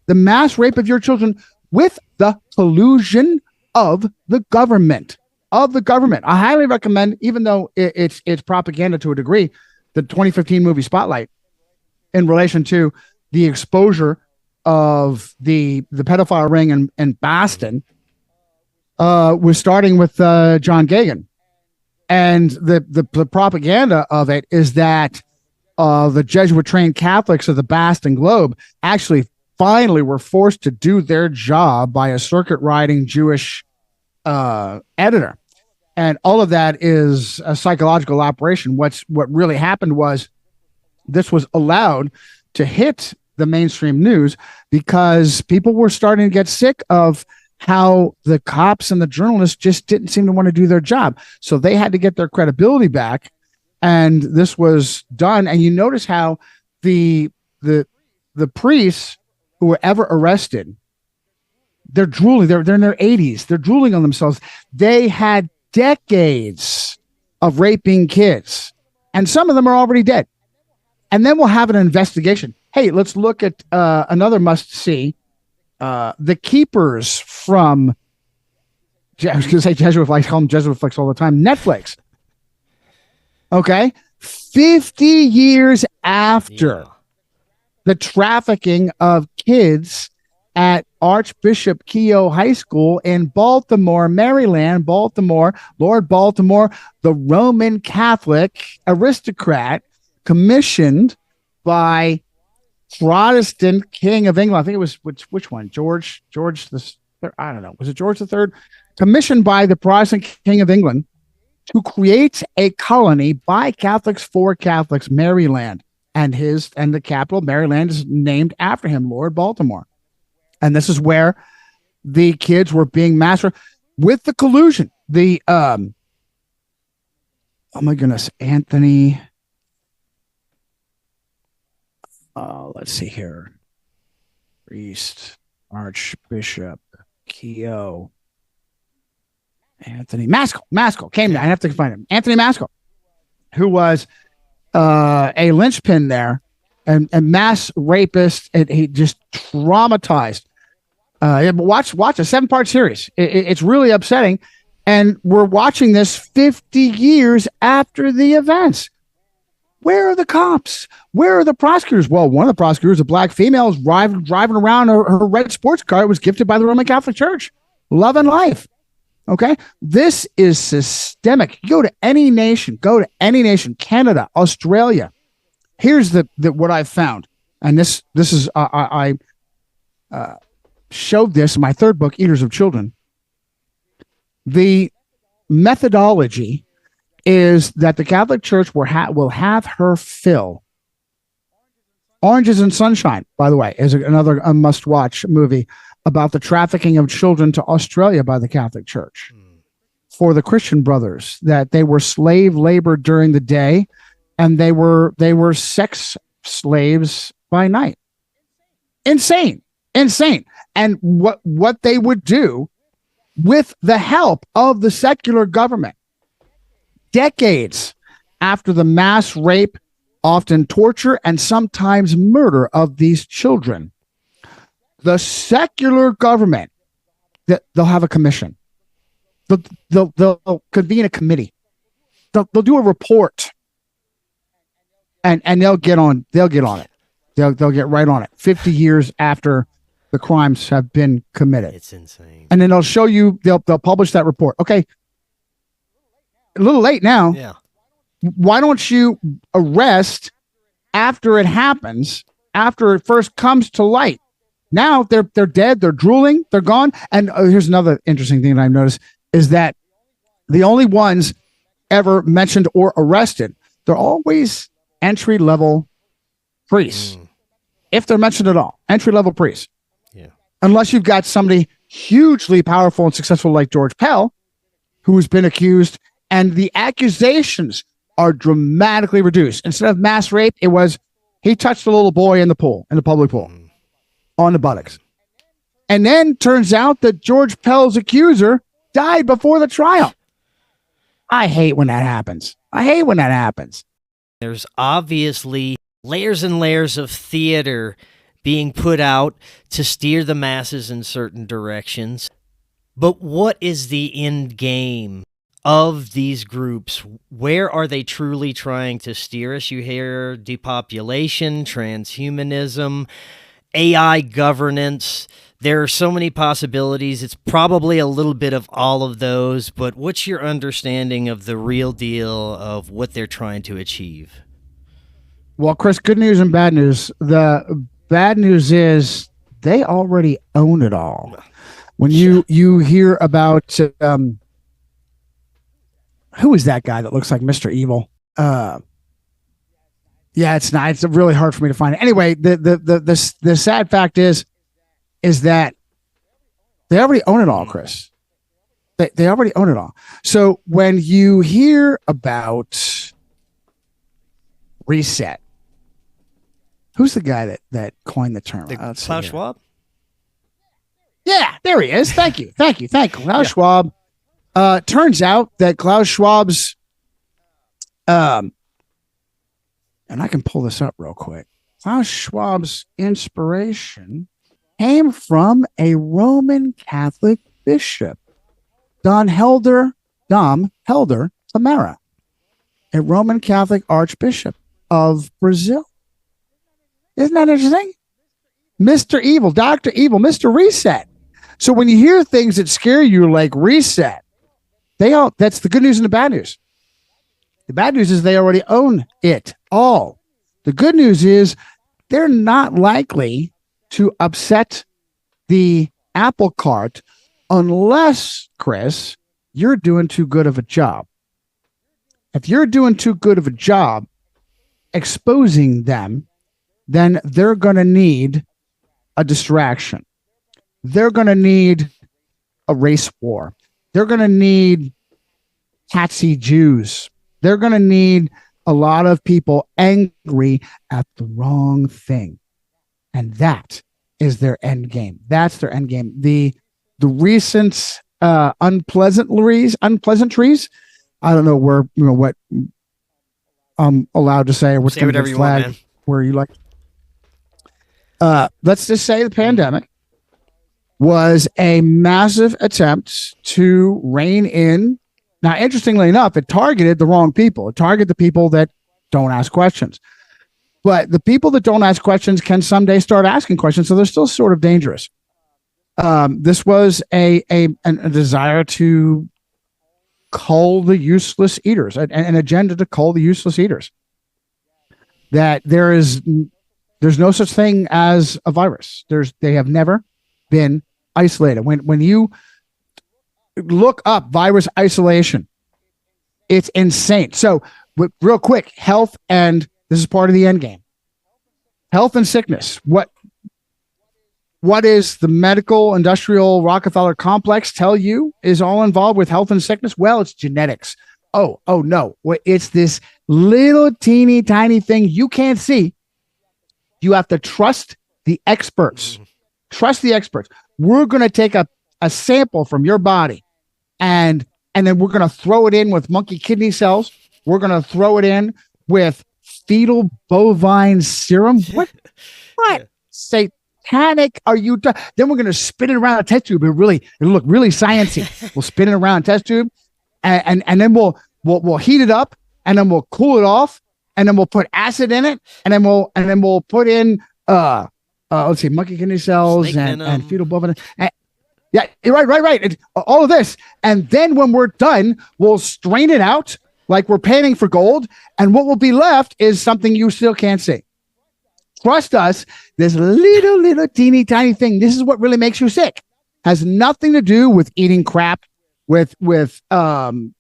The mass rape of your children with the collusion of the government. I highly recommend, even though it's propaganda to a degree, the 2015 movie Spotlight in relation to the exposure of the pedophile ring in Boston was starting with John Gagin. And the propaganda of it is that the Jesuit-trained Catholics of the Boston Globe actually finally were forced to do their job by a circuit-riding Jewish editor. And all of that is a psychological operation. What really happened was this was allowed to hit the mainstream news because people were starting to get sick of how the cops and the journalists just didn't seem to want to do their job. So they had to get their credibility back. And this was done. And you notice how the priests who were ever arrested, they're drooling. They're in their 80s. They're drooling on themselves. They had decades of raping kids. And some of them are already dead. And then we'll have an investigation. Hey, let's look at another must-see. The Keepers from, I was going to say Jesuit flicks, I call them Jesuit flicks all the time, Netflix. Okay? 50 years after the trafficking of kids at Archbishop Keough High School in Baltimore, Maryland, Lord Baltimore, the Roman Catholic aristocrat commissioned by Protestant King of England. I think it was which one? George the Third. I don't know. Was it George the Third? Commissioned by the Protestant King of England to create a colony by Catholics for Catholics, Maryland, and the capital, Maryland, is named after him, Lord Baltimore. And this is where the kids were being massacred with the collusion. The oh my goodness, Anthony. Let's see here. Priest, Archbishop, Keough, Anthony Maskell came down. I have to find him. Anthony Maskell, who was a linchpin there and mass rapist. He just traumatized. Watch a 7-part series. It's really upsetting. And we're watching this 50 years after the events. Where are the cops? Where are the prosecutors? Well, one of the prosecutors, a black female, is driving around her red sports car. It was gifted by the Roman Catholic Church. Love and life. Okay? This is systemic. You go to any nation, Canada, Australia. Here's the what I've found. And this is, I showed this in my third book, Eaters of Children. The methodology is that the Catholic Church will have her fill. Oranges and Sunshine, by the way, is another must-watch movie about the trafficking of children to Australia by the Catholic Church for the Christian brothers, that they were slave labor during the day and they were sex slaves by night. Insane. And what they would do with the help of the secular government, decades after the mass rape, often torture, and sometimes murder of these children, the secular government, they'll have a commission. They'll convene a committee. They'll do a report, and they'll get on it. They'll get right on it. 50 years after the crimes have been committed. It's insane. And then they'll show you. They'll publish that report. Okay. A little late now. Yeah. Why don't you arrest after it happens, after it first comes to light? Now they're dead, they're drooling, they're gone. And here's another interesting thing that I've noticed is that the only ones ever mentioned or arrested, they're always entry-level priests. If they're mentioned at all, entry-level priests. Yeah. Unless you've got somebody hugely powerful and successful like George Pell, who's been accused, and the accusations are dramatically reduced. Instead of mass rape, it was he touched a little boy in the public pool, on the buttocks. And then turns out that George Pell's accuser died before the trial. I hate when that happens. There's obviously layers and layers of theater being put out to steer the masses in certain directions. But what is the end game of these groups? Where are they truly trying to steer us? You hear depopulation, transhumanism, AI governance. There are so many possibilities. It's probably a little bit of all of those, but what's your understanding of the real deal of what they're trying to achieve? Well, Chris, good news and bad news. The bad news is they already own it all. When you hear about who is that guy that looks like Mr. Evil? Yeah, it's not. It's really hard for me to find it. Anyway, the sad fact is that they already own it all, Chris. They already own it all. So when you hear about reset, who's the guy that coined the term? Klaus Schwab? Yeah, there he is. Thank you. Klaus Schwab. Turns out that Klaus Schwab's, and I can pull this up real quick. Klaus Schwab's inspiration came from a Roman Catholic bishop, Dom Helder Tamara, a Roman Catholic archbishop of Brazil. Isn't that interesting? Mr. Evil, Dr. Evil, Mr. Reset. So when you hear things that scare you like reset, that's the good news and the bad news. The bad news is they already own it all. The good news is they're not likely to upset the apple cart unless, Chris, you're doing too good of a job. If you're doing too good of a job exposing them, then they're going to need a distraction. They're going to need a race war. They're going to need Nazi Jews. They're going to need a lot of people angry at the wrong thing. And that is their end game. That's their end game. The recent unpleasantries, I don't know what I'm allowed to say. Say whatever you want, man. Where you like, let's just say the pandemic was a massive attempt to rein in. Now, interestingly enough, it targeted the wrong people. It targeted the people that don't ask questions. But the people that don't ask questions can someday start asking questions, so they're still sort of dangerous. This was a desire to cull the useless eaters, an agenda to cull the useless eaters. That there's no such thing as a virus. They have never been isolated. When you look up virus isolation, it's insane. So real quick, health, and this is part of the end game. Health and sickness. What is the medical industrial Rockefeller complex tell you is all involved with health and sickness? Well, it's genetics. Oh no. Well, it's this little teeny tiny thing you can't see. You have to trust the experts. Trust the experts. We're going to take a sample from your body and then we're going to throw it in with monkey kidney cells. We're going to throw it in with fetal bovine serum. What? Yeah. Satanic are you? Then we're going to spin it around a test tube. It'll look really sciencey. We'll spin it around a test tube and then we'll heat it up and then we'll cool it off and then we'll put acid in it and then we'll put in let's see, monkey kidney cells and fetal bovine. Yeah, right. All of this. And then when we're done, we'll strain it out like we're panning for gold. And what will be left is something you still can't see. Trust us, this little teeny tiny thing, this is what really makes you sick. Has nothing to do with eating crap, with thimerosal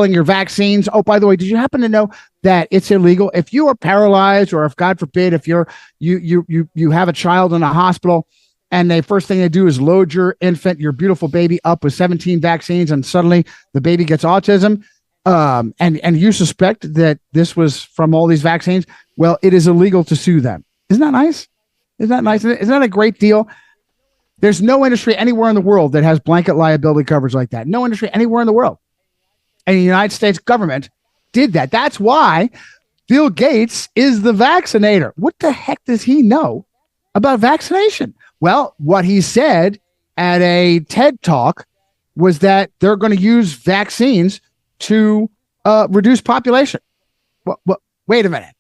in your vaccines. Oh, by the way, did you happen to know that it's illegal if you are paralyzed, or if God forbid, if you have a child in a hospital and the first thing they do is load your infant, your beautiful baby, up with 17 vaccines, and suddenly the baby gets autism, and you suspect that this was from all these vaccines? Well, it is illegal to sue them. Isn't that nice? Isn't that nice? Isn't that a great deal? There's no industry anywhere in the world that has blanket liability coverage like that. No industry anywhere in the world. And the United States government did that. That's why Bill Gates is the vaccinator. What the heck does he know about vaccination? Well, what he said at a TED Talk was that they're going to use vaccines to reduce population. Well, wait a minute.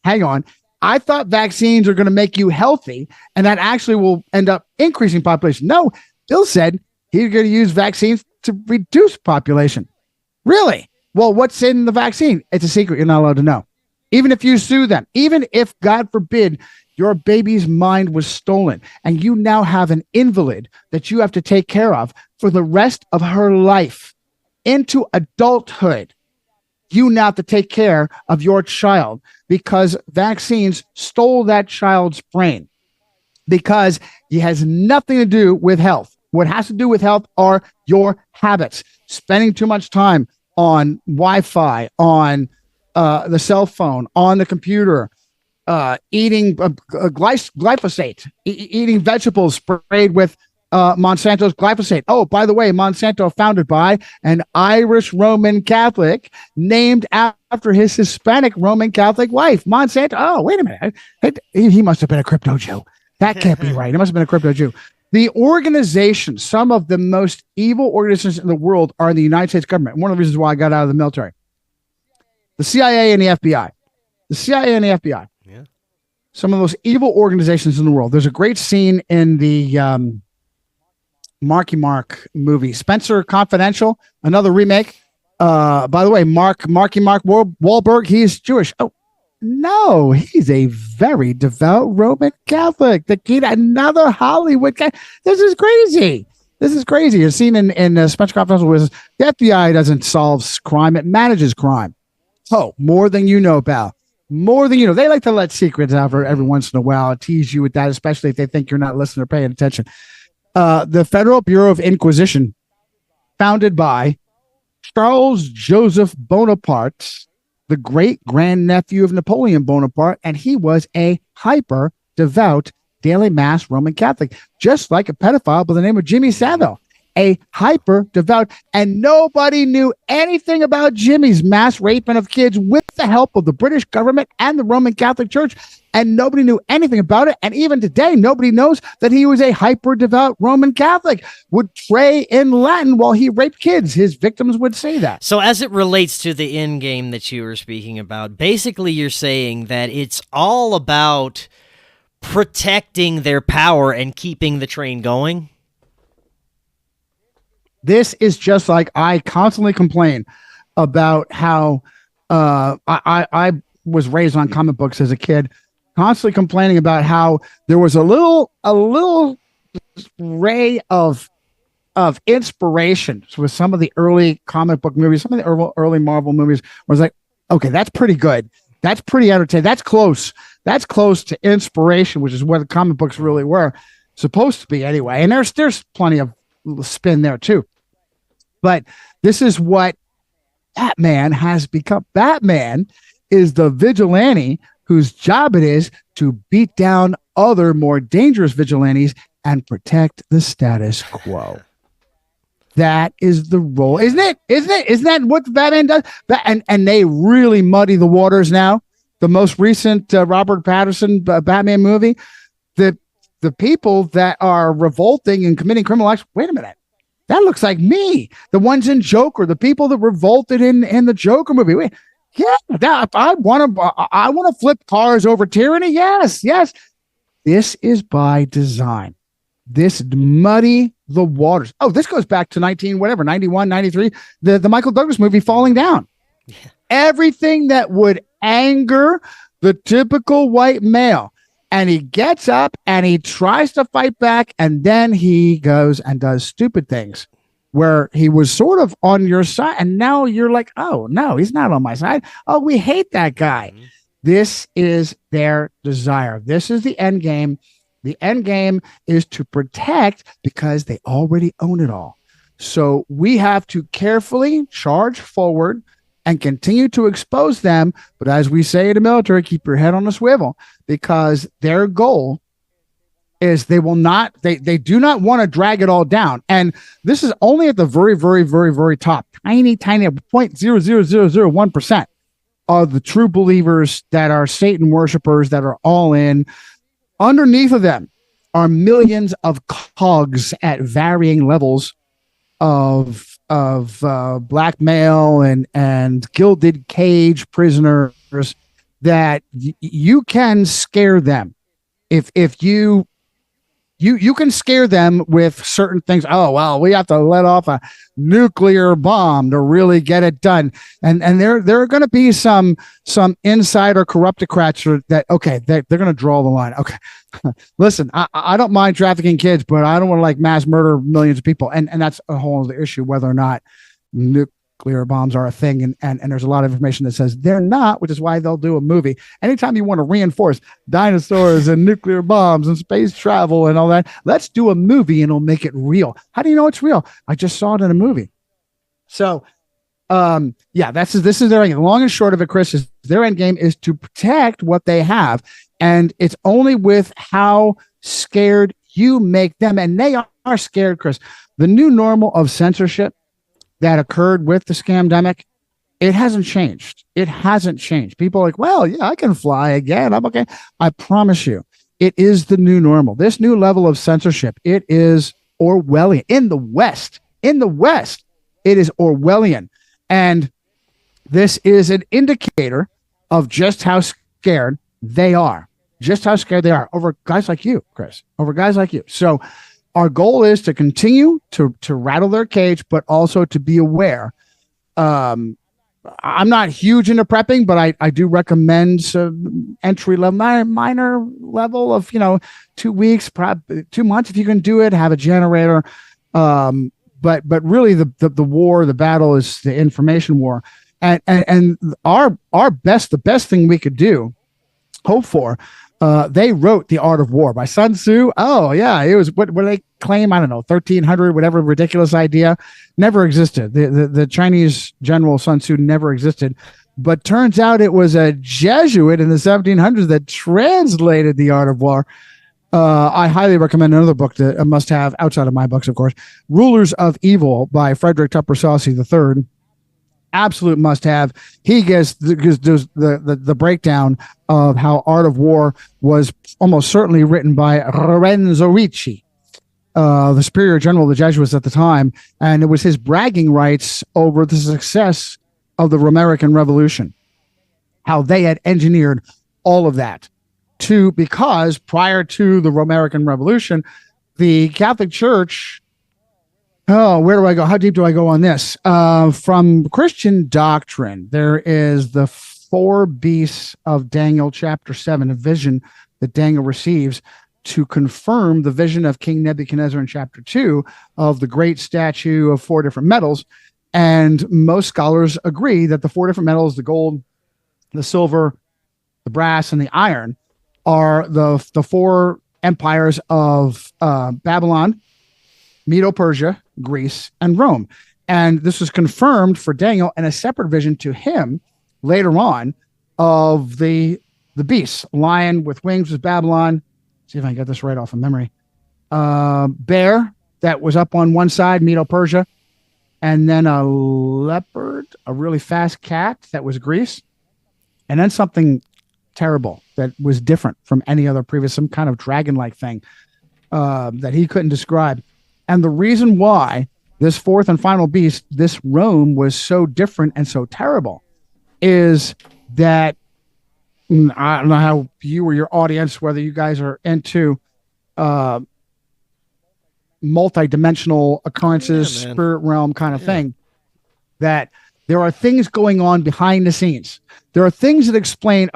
Hang on. I thought vaccines are going to make you healthy, and that actually will end up increasing population. No, Bill said he's going to use vaccines to reduce population. Really? Well, what's in the vaccine? It's a secret. You're not allowed to know. Even if you sue them, even if, God forbid, your baby's mind was stolen and you now have an invalid that you have to take care of for the rest of her life into adulthood, you now have to take care of your child because vaccines stole that child's brain, because it has nothing to do with health. What has to do with health are your habits, spending too much time on Wi-Fi, on the cell phone, on the computer, eating glyphosate, eating vegetables sprayed with Monsanto's glyphosate. Oh, by the way, Monsanto founded by an Irish Roman Catholic named after his Hispanic Roman Catholic wife, Monsanto. Oh, wait a minute. He must have been a crypto Jew. That can't be right. He must have been a crypto Jew. The organizations, some of the most evil organizations in the world are in the United States government. One of the reasons why I got out of the military. The CIA and the FBI. The CIA and the FBI. Yeah. Some of the most evil organizations in the world. There's a great scene in the Marky Mark movie, Spencer Confidential, another remake. By the way, Marky Mark Wahlberg, he's Jewish. Oh, no, he's a very devout Roman Catholic. The kid, another Hollywood guy. This is crazy. You're seen in Spencer Confidential where the FBI doesn't solve crime, it manages crime. Oh, more than you know, pal. More than you know. They like to let secrets out every once in a while, tease you with that, especially if they think you're not listening or paying attention. The Federal Bureau of Inquisition, founded by Charles Joseph Bonaparte, the great grandnephew of Napoleon Bonaparte, and he was a hyper devout daily mass Roman Catholic, just like a pedophile by the name of Jimmy Savile. a hyper devout, and nobody knew anything about Jimmy's mass raping of kids with the help of the British government and the Roman Catholic Church. And nobody knew anything about it. And even today, nobody knows that he was a hyper devout Roman Catholic, would pray in Latin while he raped kids. His victims would say that. So as it relates to the end game that you were speaking about, basically you're saying that it's all about protecting their power and keeping the train going? This is just like I constantly complain about how I was raised on comic books as a kid, constantly complaining about how there was a little ray of inspiration with some of the early comic book movies, some of the early Marvel movies. Was like, okay, that's pretty good. That's pretty entertaining. That's close. That's close to inspiration, which is what the comic books really were supposed to be anyway. And there's plenty of spin there too. But this is what Batman has become. Batman is the vigilante whose job it is to beat down other more dangerous vigilantes and protect the status quo. That is the role, isn't it? Isn't that what Batman does? And they really muddy the waters now. The most recent Robert Pattinson Batman movie, the people that are revolting and committing criminal acts. Wait a minute, that looks like me. The ones in Joker, the people that revolted in the Joker movie. Wait, yeah, I want to flip cars over tyranny. Yes. This is by design. This muddy the waters. Oh, this goes back to 91, 93, the Michael Douglas movie Falling Down. Yeah. Everything that would anger the typical white male. And he gets up and he tries to fight back, and then he goes and does stupid things where he was sort of on your side, and now you're like, oh no, he's not on my side. Oh, we hate that guy. Mm-hmm. This is their desire. This is the end game. The end game is to protect because they already own it all. So we have to carefully charge forward and continue to expose them. But as we say in the military, keep your head on a swivel, because their goal is they do not want to drag it all down. And this is only at the very, very, very, very top, tiny 0.00001% of the true believers that are Satan worshipers that are all in. Underneath of them are millions of cogs at varying levels of blackmail and gilded cage prisoners that you can scare them if you can scare them with certain things. Oh, well, we have to let off a nuclear bomb to really get it done. And there are going to be some insider corruptocrats that, okay, they're going to draw the line. Okay, listen, I don't mind trafficking kids, but I don't want to like mass murder millions of people. And that's a whole other issue, whether or not nuclear bombs are a thing. And there's a lot of information that says they're not, which is why they'll do a movie. Anytime you want to reinforce dinosaurs and nuclear bombs and space travel and all that, let's do a movie and it'll make it real. How do you know it's real? I just saw it in a movie. So, yeah, this is their end game. Long and short of it, Chris, is their end game is to protect what they have. And it's only with how scared you make them. And they are scared, Chris. The new normal of censorship that occurred with the scamdemic, it hasn't changed. It hasn't changed. People are like, well, yeah, I can fly again. I'm okay. I promise you, it is the new normal. This new level of censorship, it is Orwellian. In the West, it is Orwellian. And this is an indicator of just how scared they are. Just how scared they are over guys like you, Chris, over guys like you. So our goal is to continue to rattle their cage, but also to be aware. I'm not huge into prepping, but I do recommend some entry level, minor level of 2 weeks, probably 2 months if you can do it. Have a generator, but really the war, the battle is the information war, and the best thing we could do, hope for. They wrote The Art of War by Sun Tzu. Oh yeah, it was what they claim, I don't know, 1300, whatever ridiculous idea, never existed. The Chinese general Sun Tzu never existed, but turns out it was a Jesuit in the 1700s that translated The Art of War. I highly recommend another book that a must have outside of my books, of course, Rulers of Evil by Frederick Tupper Saucy III. Absolute must have. He gives the breakdown of how Art of War was almost certainly written by Cirucci, the superior general of the Jesuits at the time. And it was his bragging rights over the success of the American Revolution, how they had engineered all of that because prior to the American Revolution, the Catholic Church, where do I go? How deep do I go on this? From Christian doctrine, there is the 4 beasts of Daniel chapter 7, a vision that Daniel receives to confirm the vision of King Nebuchadnezzar in chapter 2 of the great statue of 4 different metals. And most scholars agree that the 4 different metals, the gold, the silver, the brass, and the iron, are the 4 empires of Babylon, Medo-Persia, Greece, and Rome. And this was confirmed for Daniel in a separate vision to him later on of the beasts. Lion with wings was Babylon. See if I can get this right off of memory. Bear that was up on one side, Medo-Persia. And then a leopard, a really fast cat that was Greece. And then something terrible that was different from any other previous, some kind of dragon-like thing that he couldn't describe. And the reason why this 4th and final beast, this Rome, was so different and so terrible is that, I don't know how you or your audience, whether you guys are into multi-dimensional occurrences, spirit realm kind of thing, that there are things going on behind the scenes. There are things that explain,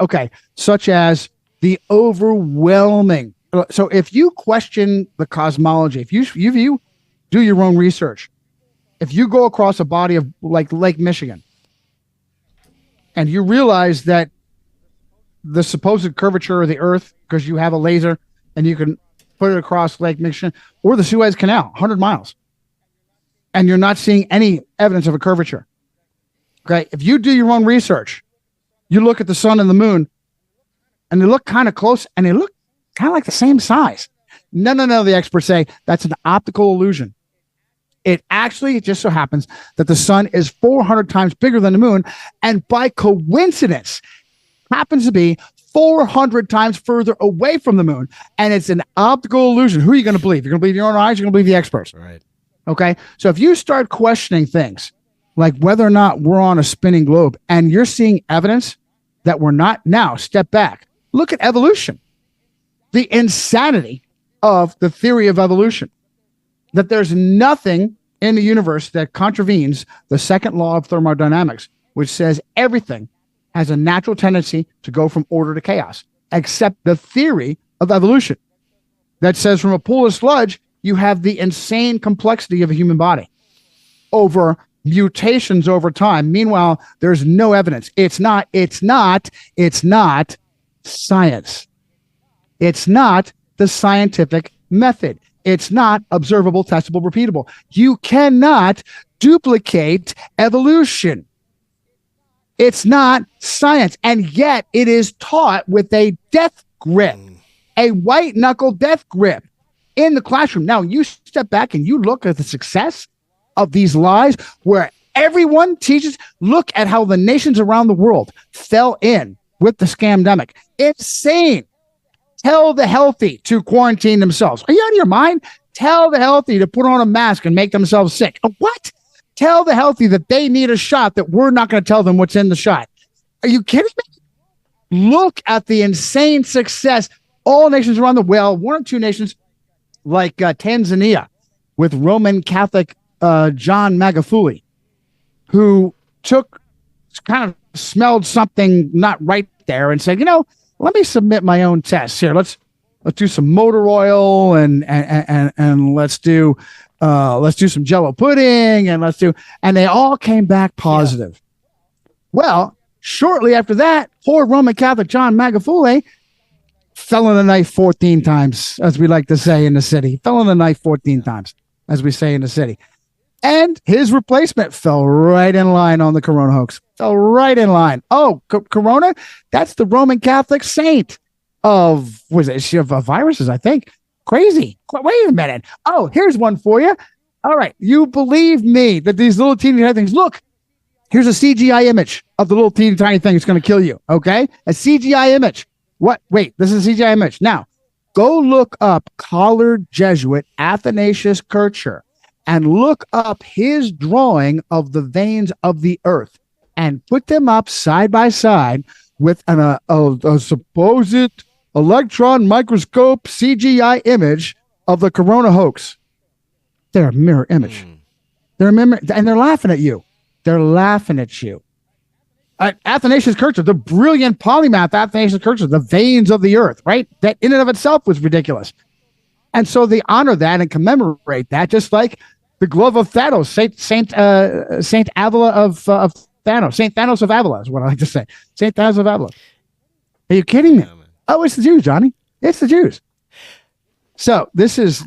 such as the overwhelming. So if you question the cosmology, if you do your own research, if you go across a body of like Lake Michigan and you realize that the supposed curvature of the earth, because you have a laser and you can put it across Lake Michigan or the Suez Canal, 100 miles, and you're not seeing any evidence of a curvature. Okay. If you do your own research, you look at the sun and the moon and they look kind of close and they look kind of like the same size. No. The experts say that's an optical illusion. It just so happens that the sun is 400 times bigger than the moon. And by coincidence, happens to be 400 times further away from the moon. And it's an optical illusion. Who are you going to believe? You're going to believe your own eyes? You're going to believe the experts. Right. Okay. So if you start questioning things like whether or not we're on a spinning globe and you're seeing evidence that we're not, now step back. Look at evolution. The insanity of the theory of evolution, that there's nothing in the universe that contravenes the second law of thermodynamics, which says everything has a natural tendency to go from order to chaos, except the theory of evolution that says from a pool of sludge, you have the insane complexity of a human body over mutations over time. Meanwhile, there's no evidence. It's not science. It's not the scientific method. It's not observable, testable, repeatable. You cannot duplicate evolution. It's not science. And yet it is taught with a death grip, a white knuckle death grip in the classroom. Now you step back and you look at the success of these lies where everyone teaches. Look at how the nations around the world fell in with the scamdemic. Insane. Tell the healthy to quarantine themselves. Are you out of your mind? Tell the healthy to put on a mask and make themselves sick. What? Tell the healthy that they need a shot, that we're not going to tell them what's in the shot. Are you kidding me? Look at the insane success. All nations around the world, 1 or 2 nations like Tanzania with Roman Catholic John Magufuli, who kind of smelled something not right there and said, let me submit my own tests here. Let's do some motor oil and let's do some Jello pudding and they all came back positive. Yeah. Well, shortly after that, poor Roman Catholic John Magufuli fell on the knife 14 times, as we like to say in the city. Fell on the knife 14 times, as we say in the city. And his replacement fell right in line on the Corona hoax. Fell right in line. Oh, Corona? That's the Roman Catholic saint. viruses, I think. Crazy. Wait a minute. Oh, here's one for you. All right. You believe me that these little teeny tiny things, look, here's a CGI image of the little teeny tiny thing that's going to kill you. Okay. A CGI image. What? Wait, this is a CGI image. Now, go look up Collared Jesuit Athanasius Kircher and look up his drawing of the veins of the earth and put them up side by side with a supposed electron microscope CGI image of the corona hoax. They're a mirror image. They're a mirror, and they're laughing at you. They're laughing at you. Athanasius Kircher, the brilliant polymath Athanasius Kircher, the veins of the earth, right? That in and of itself was ridiculous. And so they honor that and commemorate that, just like the glove of Thanos, Saint Avila of Thanos, Saint Thanos of Avila is what I like to say. Saint Thanos of Avila. Are you kidding me? Oh, it's the Jews, Johnny. It's the Jews. So that's it.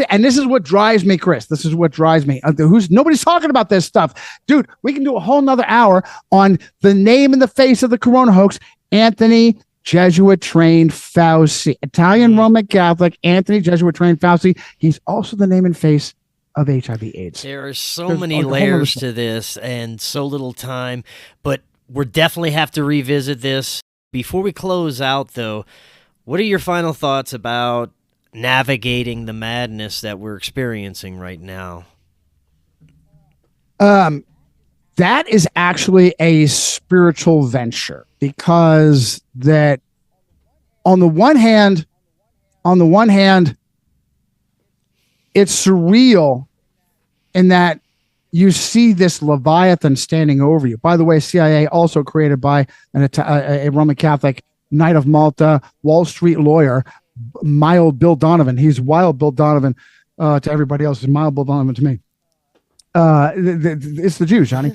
And this is what drives me, Chris. This is what drives me. Nobody's talking about this stuff. Dude, we can do a whole nother hour on the name and the face of the corona hoax. Anthony Jesuit trained Fauci, Italian Roman Catholic, Anthony Jesuit trained Fauci. He's also the name and face of HIV/AIDS. There are so many layers to this and so little time, but we'll definitely have to revisit this. Before we close out, though, what are your final thoughts about navigating the madness that we're experiencing right now? That is actually a spiritual venture, because that on the one hand, it's surreal in that you see this Leviathan standing over you. By the way, CIA also created by a Roman Catholic, Knight of Malta, Wall Street lawyer, Mild Bill Donovan. He's Wild Bill Donovan to everybody else. He's Mild Bill Donovan to me. It's the Jews, Johnny.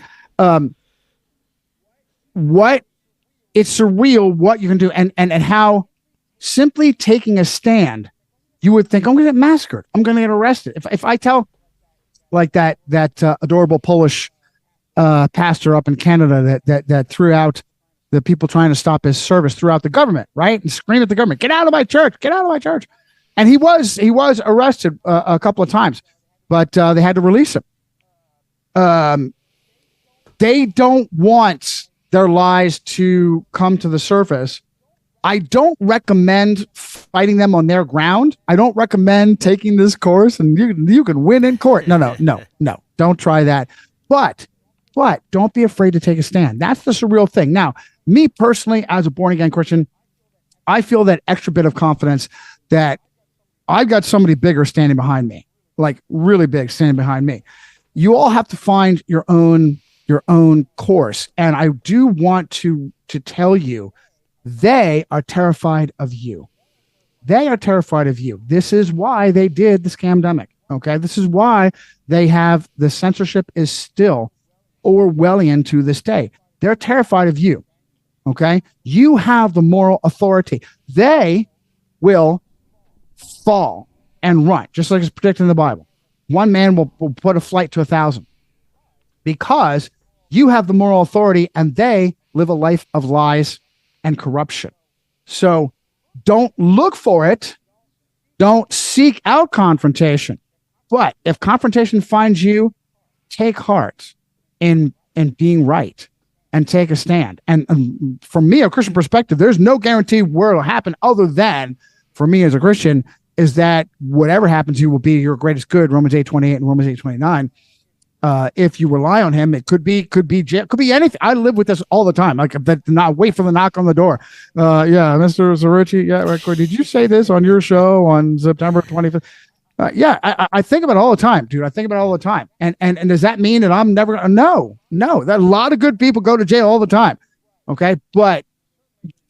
It's surreal what you can do, and how simply taking a stand, you would think, I'm going to get massacred. I'm going to get arrested. If I tell, like that adorable Polish pastor up in Canada that threw out the people trying to stop his service throughout the government, right? And scream at the government, get out of my church, get out of my church. And he was arrested a couple of times, but they had to release him. They don't want their lies to come to the surface. I don't recommend fighting them on their ground. I don't recommend taking this course and you can win in court. No. Don't try that. But don't be afraid to take a stand. That's the surreal thing. Now, me personally, as a born-again Christian, I feel that extra bit of confidence that I've got somebody bigger standing behind me, like really big standing behind me. You all have to find your own course. And I do want to tell you, they are terrified of you. They are terrified of you. This is why they did the scamdemic. Okay. This is why the censorship is still Orwellian to this day. They're terrified of you. Okay. You have the moral authority. They will fall and run, just like it's predicted in the Bible. One man will put a flight to 1,000 because you have the moral authority and they live a life of lies and corruption. So don't look for it. Don't seek out confrontation. But if confrontation finds you, take heart in being right and take a stand. And from me, a Christian perspective, there's no guarantee where it'll happen other than, for me as a Christian, is that whatever happens, you will be your greatest good, Romans 8:28 and Romans 8:29. If you rely on him, it could be jail, could be anything. I live with this all the time. Like, not wait for the knock on the door. Yeah, Mr. Cirucci. Yeah, right. Did you say this on your show on September 25th? Yeah, I think about it all the time, dude. I think about it all the time. And does that mean that I'm never gonna? No. That a lot of good people go to jail all the time. Okay, but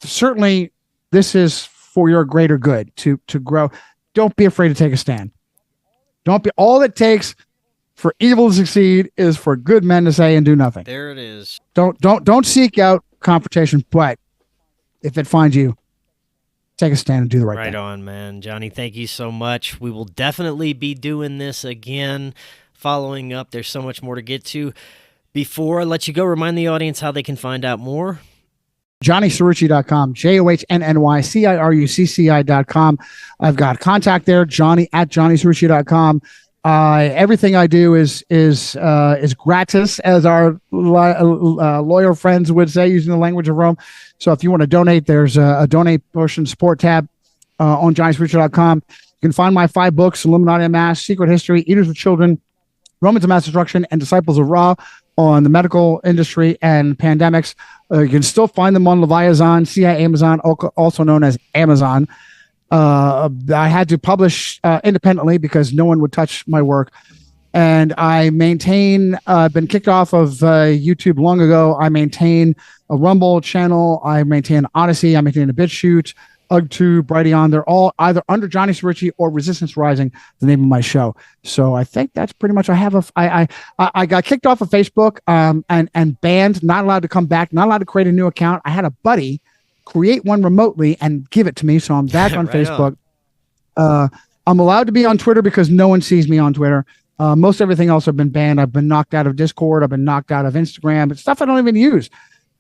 certainly this is for your greater good to grow. Don't be afraid to take a stand. Don't be. All it takes for evil to succeed is for good men to say and do nothing. There it is. Don't seek out confrontation, but if it finds you, take a stand and do the right thing. Right on, man. Johnny, thank you so much. We will definitely be doing this again, following up. There's so much more to get to. Before I let you go, remind the audience how they can find out more. JohnnyCirucci.com, JohnnyCirucci.com. I've got contact there, Johnny@JohnnyCirucci.com. Everything I do is gratis, as our lawyer friends would say, using the language of Rome. So if you want to donate, there's a donate portion support tab on JohnnyCirucci.com. You can find my 5 books: Illuminati Unmasked, Secret History, Eaters of Children, Romans of Mass Destruction, and Disciples of Ra, on the medical industry and pandemics. You can still find them on Leviathan, CIA Amazon, also known as Amazon. I had to publish independently because no one would touch my work. And I maintain, been kicked off of YouTube long ago. I maintain a Rumble channel. I maintain Odyssey. I maintain a BitChute, UgTube, Brighteon. They're all either under Johnny Cirucci or Resistance Rising, the name of my show. So I think that's pretty much. I got kicked off of Facebook and banned, not allowed to come back, not allowed to create a new account. I had a buddy create one remotely and give it to me, so I'm back on Right Facebook. I'm allowed to be on Twitter because no one sees me on Twitter. Most everything else I've been banned. I've been knocked out of Discord. I've been knocked out of Instagram. It's stuff I don't even use.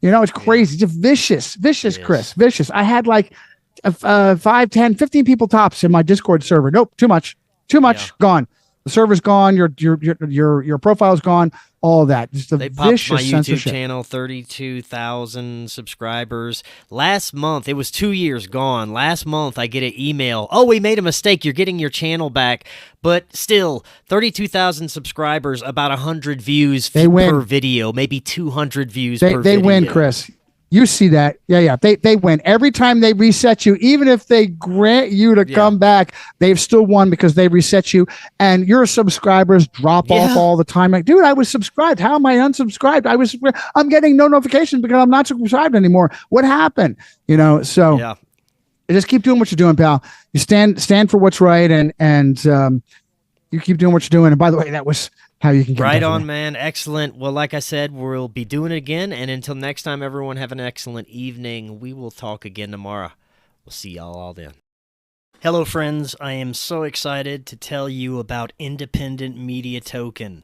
It's crazy. It's vicious, Chris, vicious. I had like 5, 10, 15 people tops in my Discord server. Nope, too much, gone. The server's gone. Your profile's gone. All that. Just they popped vicious my YouTube censorship. channel, 32,000 subscribers. Last month, it was 2 years gone. Last month, I get an email. Oh, we made a mistake. You're getting your channel back. But still, 32,000 subscribers, about 100 views per video, maybe 200 views per video. They win, Chris. You see that. Yeah. They win. Every time they reset you, even if they grant you to come back, they've still won because they reset you. And your subscribers drop off all the time. Like, dude, I was subscribed. How am I unsubscribed? I'm getting no notifications because I'm not subscribed anymore. What happened? So just keep doing what you're doing, pal. You stand for what's right, and you keep doing what you're doing. And by the way, that was how you can get right on, man. Excellent. Well, like I said, we'll be doing it again. And until next time, everyone have an excellent evening. We will talk again tomorrow. We'll see y'all all then. Hello, friends. I am so excited to tell you about Independent Media Token.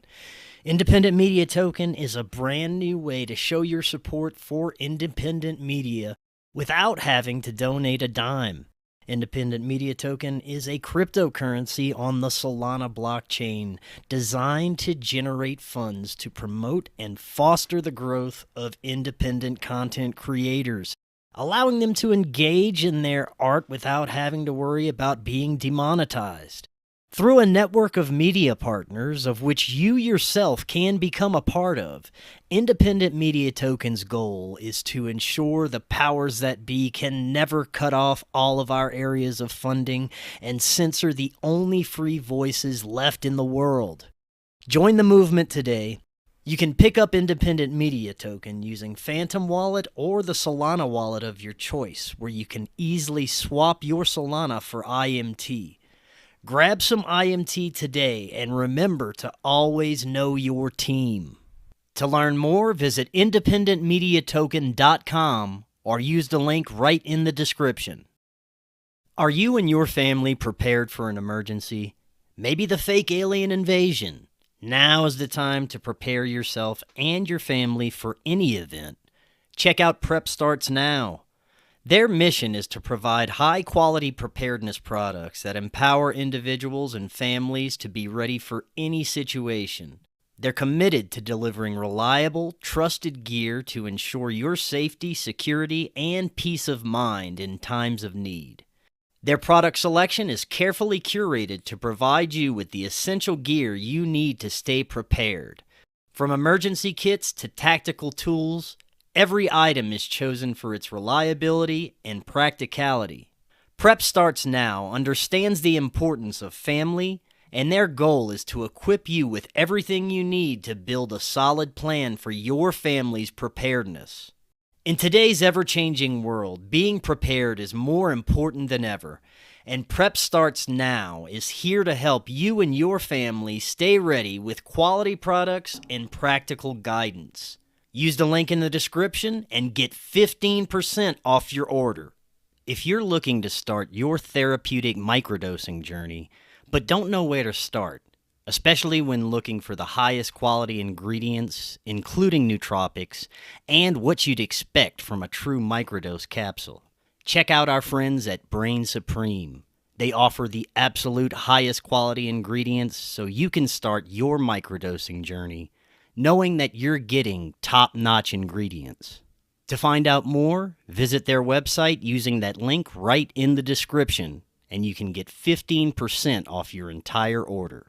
Independent Media Token is a brand new way to show your support for independent media without having to donate a dime. Independent Media Token is a cryptocurrency on the Solana blockchain designed to generate funds to promote and foster the growth of independent content creators, allowing them to engage in their art without having to worry about being demonetized. Through a network of media partners, of which you yourself can become a part of, Independent Media Token's goal is to ensure the powers that be can never cut off all of our areas of funding and censor the only free voices left in the world. Join the movement today. You can pick up Independent Media Token using Phantom Wallet or the Solana wallet of your choice, where you can easily swap your Solana for IMT. Grab some IMT today and remember to always know your team. To learn more, visit independentmediatoken.com or use the link right in the description. Are you and your family prepared for an emergency? Maybe the fake alien invasion? Now is the time to prepare yourself and your family for any event. Check out Prep Starts Now. Their mission is to provide high-quality preparedness products that empower individuals and families to be ready for any situation. They're committed to delivering reliable, trusted gear to ensure your safety, security, and peace of mind in times of need. Their product selection is carefully curated to provide you with the essential gear you need to stay prepared. From emergency kits to tactical tools, every item is chosen for its reliability and practicality. Prep Starts Now understands the importance of family, and their goal is to equip you with everything you need to build a solid plan for your family's preparedness. In today's ever-changing world, being prepared is more important than ever, and Prep Starts Now is here to help you and your family stay ready with quality products and practical guidance. Use the link in the description and get 15% off your order. If you're looking to start your therapeutic microdosing journey, but don't know where to start, especially when looking for the highest quality ingredients, including nootropics, and what you'd expect from a true microdose capsule. Check out our friends at Brainsupreme. They offer the absolute highest quality ingredients so you can start your microdosing journey knowing that you're getting top-notch ingredients. To find out more, visit their website using that link right in the description, and you can get 15% off your entire order.